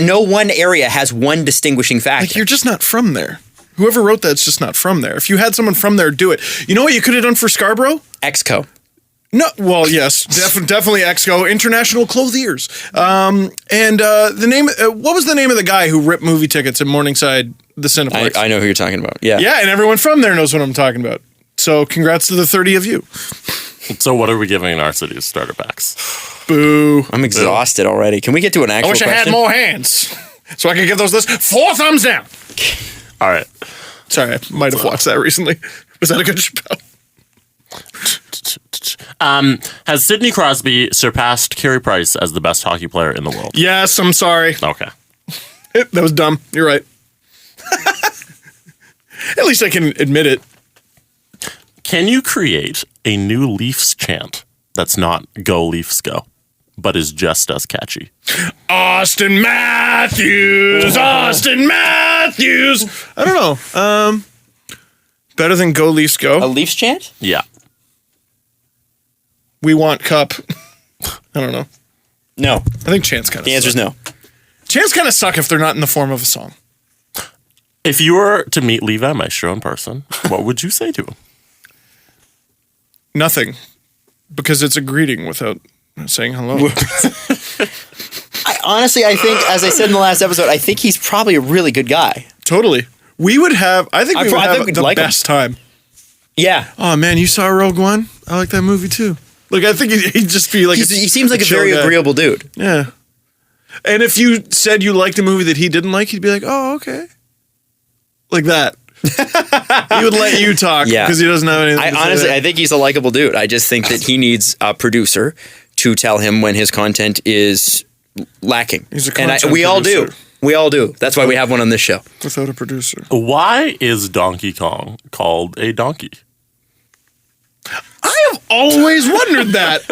No one area has one distinguishing factor. Like, you're just not from there. Whoever wrote that's just not from there. If you had someone from there do it. You know what you could have done for Scarborough? Exco. No, well, yes, definitely Exco, International Clothiers. And the name, what was the name of the guy who ripped movie tickets at Morningside, the Cineplex? I know who you're talking about. Yeah. Yeah, and everyone from there knows what I'm talking about. So congrats to the 30 of you. So what are we giving in our city's starter packs? Boo. I'm exhausted already. Can we get to an I actual wish I question? had more hands so I could give those lists 4 thumbs down. All right. Sorry, I might have watched that recently. Was that a good Chappelle? Has Sidney Crosby surpassed Carey Price as the best hockey player in the world? Yes, I'm sorry. Okay. That was dumb. You're right. At least I can admit it. Can you create a new Leafs chant that's not "Go Leafs Go"? but is just as catchy? Austin Matthews. Austin Matthews. I don't know. Better than Go Leafs Go. A Leafs chant? Yeah. We Want Cup. I don't know. No. I think chants kind of. The answer is no. Chants kind of suck if they're not in the form of a song. If you were to meet Levi Maestro in person, what would you say to him? Nothing, because it's a greeting without saying hello. I think, as I said in the last episode, I think he's probably a really good guy. Totally. We would have. I think we would have the best time. Yeah. Oh man, you saw Rogue One? I like that movie too. Like I think he'd just be like. He seems like a very chill guy. agreeable dude. Yeah. And if you said you liked a movie that he didn't like, he'd be like, "Oh, okay." Like that. He would let you talk because he doesn't have anything. I think he's a likable dude. I just think that he needs a producer to tell him when his content is lacking. He's a content we all do. producer. We all do. That's why we have one on this show. Without a producer. Why is Donkey Kong called a donkey? I have always wondered that.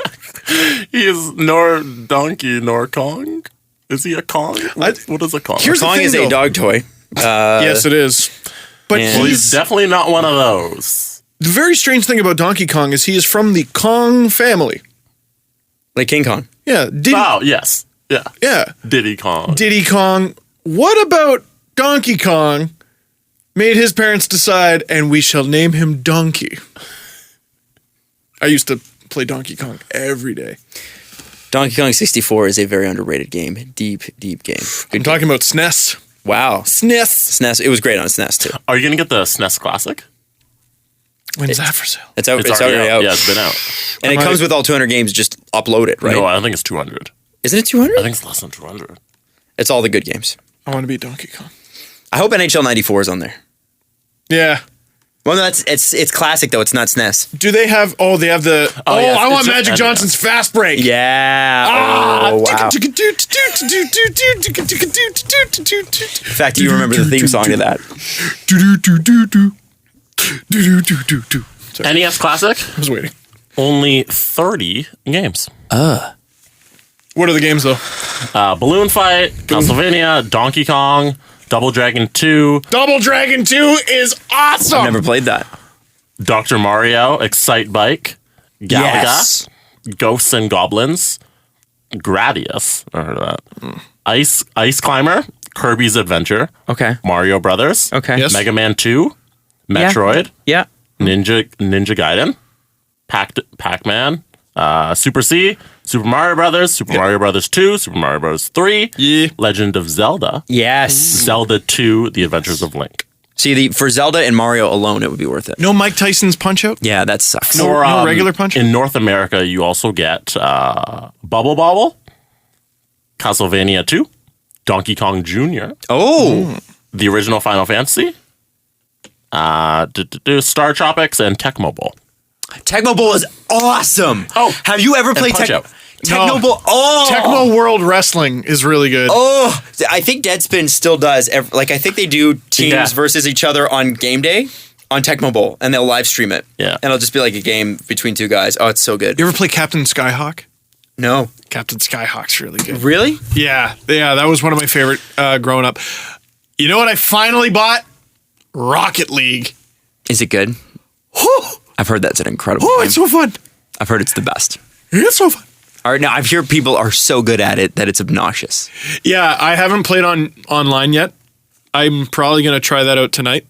He is nor donkey nor Kong. Is he a Kong? What is a Kong? Here's the Kong thing, is though. a dog toy. Yes, it is. But Yeah. Well, he's he's definitely not one of those. the very strange thing about Donkey Kong is he is from the Kong family. Like King Kong. Yeah. Oh, yes. Yeah. Yeah. Diddy Kong. Diddy Kong. What about Donkey Kong made his parents decide, and we shall name him Donkey? I used to play Donkey Kong every day. Donkey Kong 64 is a very underrated game. Deep game. I'm talking about SNES. Wow. SNES. It was great on SNES too. Are you going to get the SNES Classic? When's that for sale? It's out. It's It's already out. Yeah, it's been out. And it comes with all 200 games. Just upload it, right? No, I think it's 200. Isn't it 200? I think it's less than 200. It's all the good games. I want to be Donkey Kong. I hope NHL 94 is on there. Yeah. Well, no, it's classic though. It's not SNES. Do they have? Oh, they have the. Oh, yes, I it's want just Magic NES. Johnson's Fast Break. Yeah. Oh, wow. In In fact, do you remember the theme song to that? NES Classic? I was waiting. Only 30 games. What are the games though? Balloon Fight, Castlevania, Donkey Kong, Double Dragon 2, Double Dragon 2 is awesome. I've never played that. Dr. Mario, Excite Bike, Galaga, Yes. Ghosts and Goblins, Gradius, I heard of that. Ice Climber, Kirby's Adventure, Okay. Mario Brothers, Okay. Yes. Mega Man 2, Metroid, Yeah. Ninja Gaiden, Pac-Man, Super C, Super Mario Brothers, Super Mario Brothers 2, Super Mario Brothers 3, Yeah. Legend of Zelda, Yes. Zelda 2, The Adventures of Link. See, for Zelda and Mario alone, it would be worth it. No Mike Tyson's Punch Out. Yeah, that sucks. No. regular Punch? In North America, you also get Bubble Bobble, Castlevania 2, Donkey Kong Jr., Oh. the original Final Fantasy, Star Tropics, and Tecmo Bowl. Tecmo Bowl is awesome. Oh, have you ever played Punch-Out. Tecmo No. Bowl? Oh. Tecmo World Wrestling is really good. Oh, I think Deadspin still does. I think they do teams Yeah. versus each other on game day on Tecmo Bowl, and they'll live stream it. Yeah. And it'll just be like a game between two guys. Oh, it's so good. You ever play Captain Skyhawk? No. Captain Skyhawk's really good. Really? Yeah, that was one of my favorite growing up. You know what I finally bought? Rocket League. Is it good? Whew. I've heard that's an incredible Oh, game. it's so fun. I've heard it's the best. It's so fun. All right, now I've heard people are so good at it that it's obnoxious. Yeah, I haven't played online yet. I'm probably going to try that out tonight.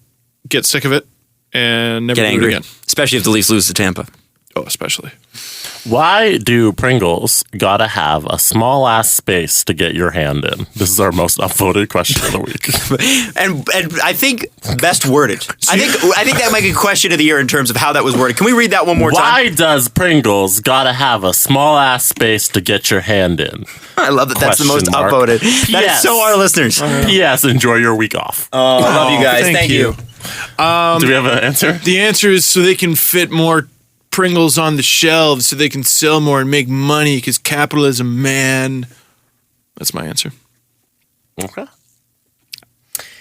Get sick of it and never Get do angry, it again. especially if the Leafs lose to Tampa. Oh, especially. Why do Pringles gotta have a small ass space to get your hand in? This is our most upvoted question of the week. And I think best worded. I think that might be a question of the year in terms of how that was worded. Can we read that one more time? Why does Pringles gotta have a small ass space to get your hand in? I love that. That's the most Question mark. upvoted. That is Yes. so our listeners. P.S. Enjoy your week off. I love you guys. thank Thank you. you. Do we have an answer? The answer is so they can fit more Pringles on the shelves so they can sell more and make money because capitalism, man. That's my answer. Okay.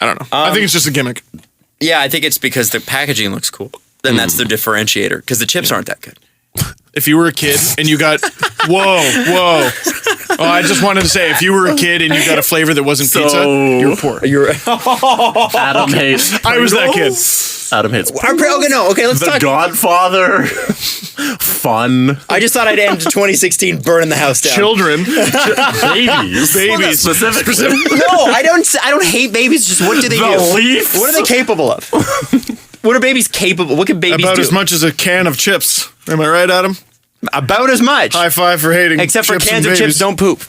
I don't know. I think it's just a gimmick. Yeah, I think it's because the packaging looks cool. Then that's the differentiator because the chips aren't that good. If you were a kid and you got, whoa. Oh, I just wanted to say, if you were a kid and you got a flavor that wasn't pizza, you're poor. Adam hates. I was that kid. Adam hates. Okay, let's The talk. Godfather. Fun. I just thought I'd end 2016 burning the house down. Children. Babies. Babies. Specifically. No, I don't hate babies. Just what do they do? The Leafs. What are they capable of? What are babies capable? What can babies About do? as much as a can of chips. Am I right, Adam? About as much. High five for hating Except for chips cans and of chips babies. don't poop.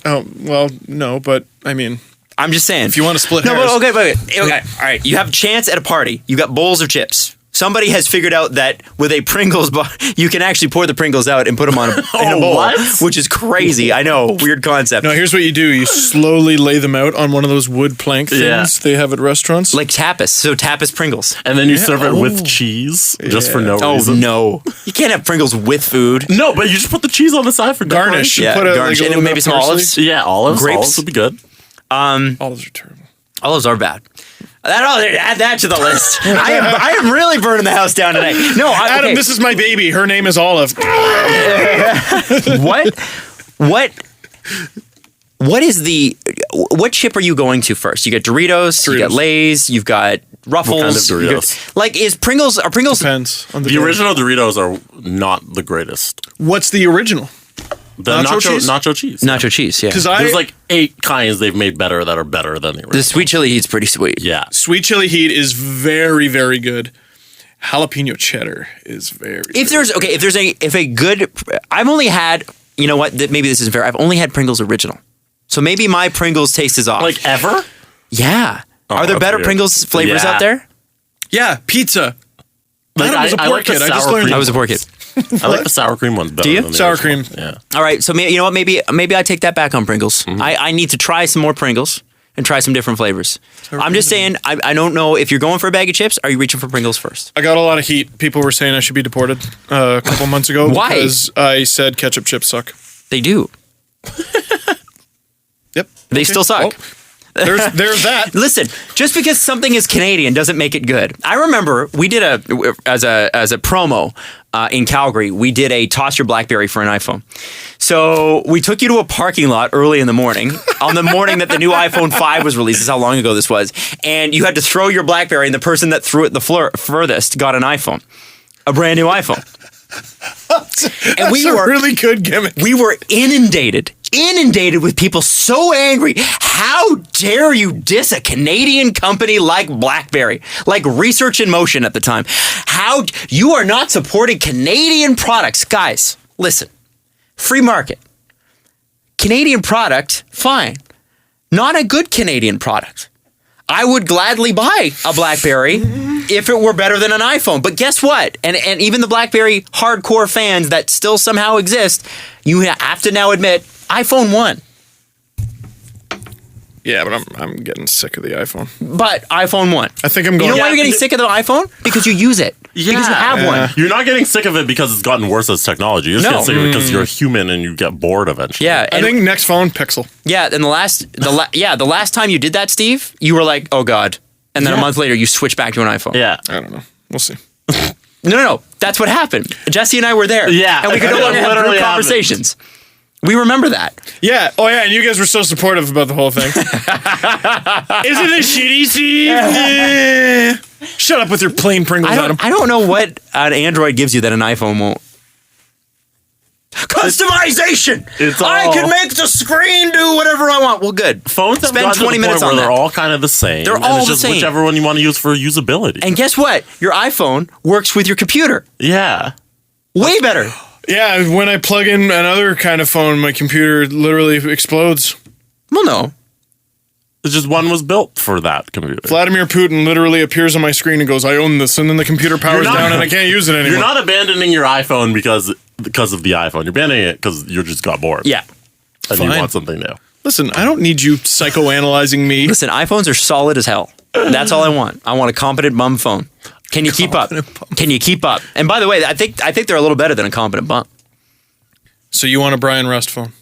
Oh, well, no, but I mean, I'm just saying. if you want to split No, hairs. but okay. All right. You have a chance at a party. You got bowls of chips. Somebody has figured out that with a Pringles bar, you can actually pour the Pringles out and put them on in a bowl, what? which is crazy. I know, weird concept. No, here's what you do. You slowly lay them out on one of those wood plank things Yeah. they have at restaurants. Like tapas. So tapas Pringles. And then you serve it with cheese just for no Oh reason. no, you can't have Pringles with food. No, but you just put the cheese on the side for Garnish. decoration. Yeah, Put a, garnish like, a and little maybe bit of some parsley. olives. Yeah, olives. Grapes. Olives would be good. Olives are terrible. Olives are bad. Add that to the list. I am really burning the house down today. No, Adam, okay. this is my baby. Her name is Olive. What is the what chip are you going to first? You got Doritos, you got Doritos. Lay's, you've got Ruffles. What kind of you got- Doritos? like is Pringles are Pringles Depends on the The day. original Doritos are not the greatest. What's the original? The Nacho cheese? nacho cheese. nacho cheese, yeah. Because There's like 8 kinds they've made better that are better than the original. The sweet chili heat's pretty sweet. Yeah. sweet chili heat is very, very good. Jalapeno cheddar is very. If a good I've only had, you know what, maybe this isn't fair. I've only had Pringles original. So maybe my Pringles taste is off. Like ever? yeah. Oh, Are there that's better weird. Pringles flavors Yeah. out there? Yeah, pizza. Like, Adam was a I poor like the kid. I just sour learned. cream I was a poor kid. I like the sour cream ones better. Do you? Than the Sour original. cream. Yeah. All right, so you know what? Maybe I take that back on Pringles. I need to try some more Pringles and try some different flavors. I'm just saying, I don't know if you're going for a bag of chips. Are you reaching for Pringles first? I got a lot of heat. People were saying I should be deported a couple months ago. Why? Because I said ketchup chips suck. They do. Yep. They still suck. Oh, there's that. Listen, just because something is Canadian doesn't make it good. I remember we did as a promo in Calgary. We did a toss your BlackBerry for an iPhone. So we took you to a parking lot early in the morning, on the morning that the new iPhone 5 was released. This is how long ago this was. And you had to throw your BlackBerry, and the person that threw it the furthest got an iPhone, a brand new iPhone. And That's a really good gimmick. we were inundated with people so angry. How dare you diss a Canadian company like BlackBerry, like Research in Motion at the time? How you are not supporting Canadian products. Guys, listen, free market. Canadian product, fine. Not a good Canadian product. I would gladly buy a BlackBerry if it were better than an iPhone. But guess what? And even the BlackBerry hardcore fans that still somehow exist, you have to now admit, iPhone won. Yeah, but I'm getting sick of the iPhone. But iPhone won. I think I'm You going. know why Yeah, you're getting sick of the iPhone? Because you use it. Because you have one. You're not getting sick of it because it's gotten worse as technology. You're just No. getting sick of it because you're a human and you get bored eventually. Yeah, I and think next phone Pixel. yeah, and the last time you did that, Steve, you were like, "Oh God," and then a Yeah. month later, you switched back to an iPhone. Yeah. I don't know. We'll see. No, that's what happened. Jesse and I were there. Yeah. and we could no It longer have literally group happened. conversations. We remember that. Yeah. Oh yeah. And you guys were so supportive about the whole thing. Isn't it shitty, Steve? Yeah. Shut up with your plain Pringles, Adam. I don't know what an Android gives you that an iPhone won't. Customization. I all- can make the screen do whatever I want. Well, good. Phones have Spend gotten to 20 the minutes point on where that. they're all kind of the same. They're and all it's the just same. whichever one you want to use for usability. And guess what? Your iPhone works with your computer. yeah. Way better. Yeah. When I plug in another kind of phone, my computer literally explodes. Well, no. It's just one was built for that computer. Vladimir Putin literally appears on my screen and goes, "I own this," and then the computer powers You're not- down and I can't use it anymore. You're not abandoning your iPhone because of the iPhone. You're abandoning it because you just got bored. Yeah. And Fine. you want something new. Listen, I don't need you psychoanalyzing me. Listen, iPhones are solid as hell. That's all I want. I want a competent bum phone. Can you keep up? Can you keep up? And by the way, I think they're a little better than a competent bum. So you want a Brian Rust phone?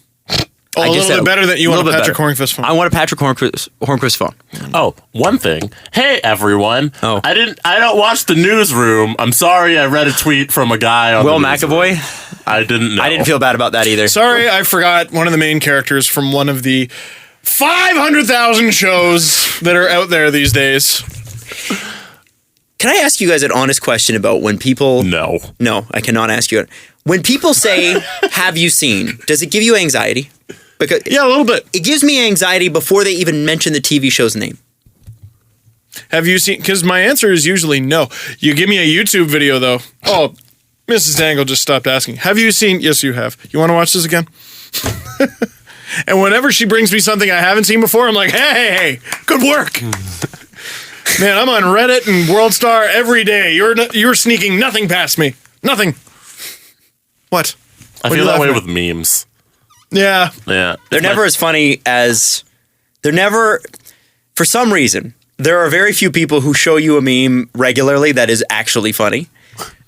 Oh, a little bit better than you want a Patrick Hornqvist phone. I want a Patrick Hornqvist phone. Oh, one thing. Hey, everyone. Oh. I don't watch the newsroom. I'm sorry. I read a tweet from a guy on Will the newsroom. McAvoy? I didn't know. I didn't feel bad about that either. Sorry, I forgot one of the main characters from one of the 500,000 shows that are out there these days. Can I ask you guys an honest question about when people... No. No, I cannot ask you. When people say, have you seen, does it give you anxiety? Because Yeah, a little bit. it gives me anxiety before they even mention the TV show's name. Have you seen? Because my answer is usually no. You give me a YouTube video, though. Oh, Mrs. Dangle just stopped asking. Have you seen? Yes, you have. You want to watch this again? And whenever she brings me something I haven't seen before, I'm like, hey, good work. Man, I'm on Reddit and World Star every day. You're sneaking nothing past me. Nothing. What? I What are feel you that way laughing with memes. Yeah. Yeah. They're never as funny as... They're never... For some reason, there are very few people who show you a meme regularly that is actually funny.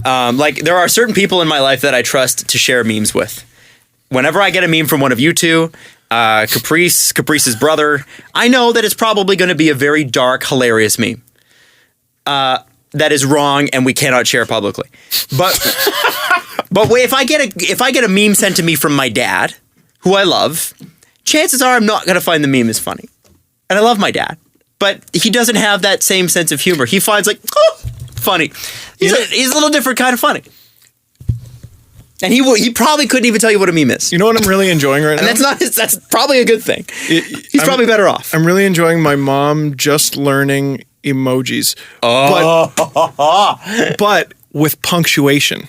Like, there are certain people in my life that I trust to share memes with. Whenever I get a meme from one of you two, Caprice's brother, I know that it's probably going to be a very dark, hilarious meme. That is wrong and we cannot share publicly. But if I get a meme sent to me from my dad, who I love, chances are I'm not going to find the meme as funny. And I love my dad, but he doesn't have that same sense of humor. He finds like, oh, funny. He's a little different kind of funny. And he probably couldn't even tell you what a meme is. You know what I'm really enjoying right now? And that's probably a good thing. He's probably better off. I'm really enjoying my mom just learning emojis. But with punctuation.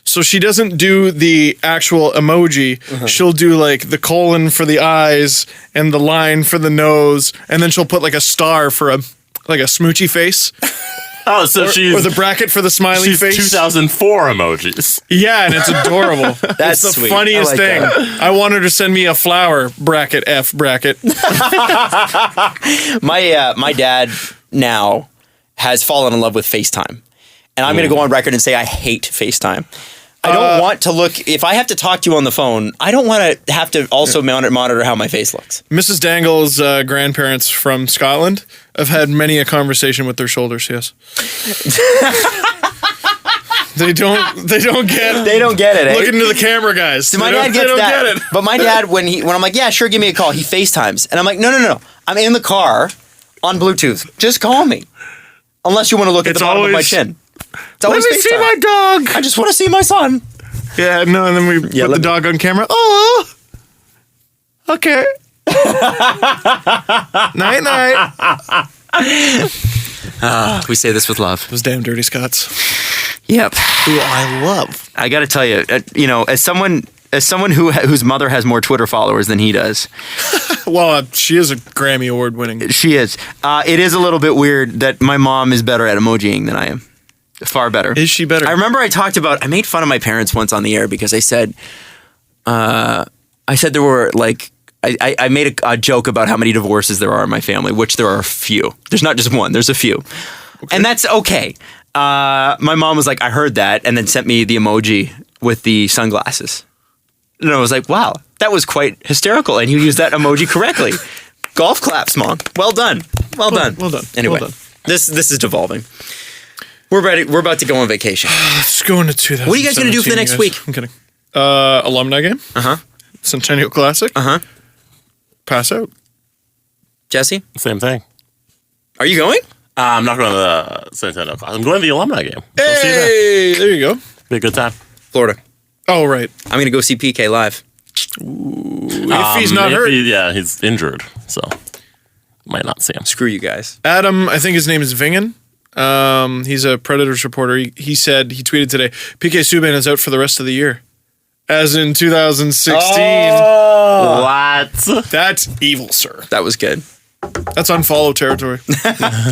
So she doesn't do the actual emoji. She'll do like the colon for the eyes and the line for the nose, and then she'll put like a star for a smoochy face. Oh, so or the bracket for the smiley face. 2004 emojis. Yeah, and it's adorable. That's it's the sweet. funniest I like thing. that. I want her to send me a flower bracket F bracket. My dad now has fallen in love with FaceTime. And I'm going to go on record and say I hate FaceTime. I don't want to look... If I have to talk to you on the phone, I don't want to have to also monitor how my face looks. Mrs. Dangle's grandparents from Scotland have had many a conversation with their shoulders, yes. They don't get... They don't get it, eh? Look into the camera, guys. So my dad gets that. Get it. But my dad, when I'm like, yeah, sure, give me a call, he FaceTimes. And I'm like, no. I'm in the car on Bluetooth. Just call me. Unless you want to look at the bottom of my chin. It's always Let me see my dog. I just want to see my son. Yeah, no, and then we put the dog on camera. Oh, okay. Night. We say this with love. Those damn dirty Scots. Yep. Who I love. I got to tell you, as someone whose mother has more Twitter followers than he does. Well, she is a Grammy Award winning. She is. It is a little bit weird that my mom is better at emojiing than I am. Far better. Is she better? I remember I made fun of my parents once on the air because I said there were like, I made a joke about how many divorces there are in my family, which there are a few. There's not just one, there's a few. Okay. And that's okay. My mom was like, I heard that, and then sent me the emoji with the sunglasses. And I was like, wow, that was quite hysterical, and you used that emoji correctly. Golf claps, Mom. Well done. Well done. Anyway, well done. This is devolving. We're about to go on vacation. Let's go into 2017. What are you guys going to do for the next week? I'm kidding. Alumni game. Uh-huh. Centennial Classic. Uh-huh. Pass out. Jesse? Same thing. Are you going? I'm not going to the Centennial Class. I'm going to the alumni game. So I'll see you there. Hey, there you go. Be a good time. Florida. Oh, right. I'm going to go see PK live. If he's not hurt. He's injured, so might not see him. Screw you guys. Adam, I think his name is Vingen. He's a Predators reporter. He tweeted today, PK Subban is out for the rest of the year. As in 2016. Oh. What? That's evil, sir. That was good. That's unfollow territory.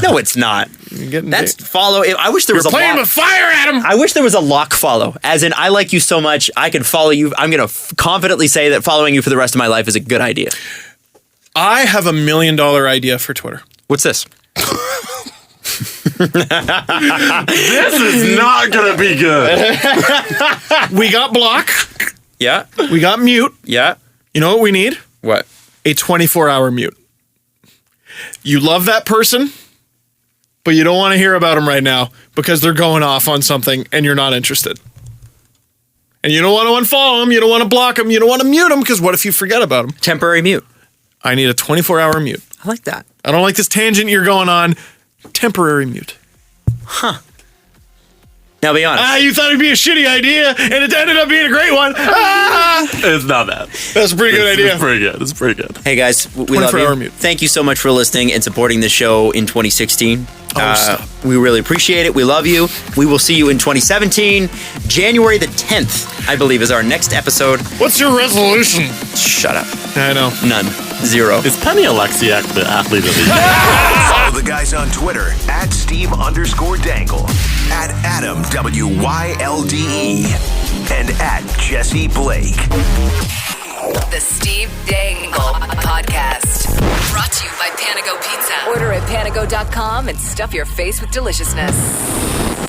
No, it's not. That's follow. I wish there was a playing lock. with fire, Adam. I wish there was a lock follow. As in, I like you so much, I can follow you. I'm going to confidently say that following you for the rest of my life is a good idea. I have $1 million idea for Twitter. What's this? This is not going to be good. We got block. Yeah. We got mute. Yeah. You know what we need? What? A 24-hour mute. You love that person, but you don't want to hear about them right now because they're going off on something and you're not interested. And you don't want to unfollow them, you don't want to block them, you don't want to mute them because what if you forget about them? Temporary mute. I need a 24-hour mute. I like that. I don't like this tangent you're going on. Temporary mute. Now be honest. You thought it'd be a shitty idea, and it ended up being a great one. It's not bad. That's a pretty good idea. It's pretty good. It's pretty good. Hey guys, we love 24-hour you. mute. Thank you so much for listening and supporting the show in 2016. Stop. We really appreciate it. We love you. We will see you in 2017. January the 10th, I believe, is our next episode. What's your resolution? Shut up. I know. None. Zero. Is Penny Alexiak the athlete of the year? Follow the guys on Twitter at Steve_Dangle, at Adam WYLDE, and at Jesse Blake. The Steve Dangle Podcast. Brought to you by Panago Pizza. Order at panago.com and stuff your face with deliciousness.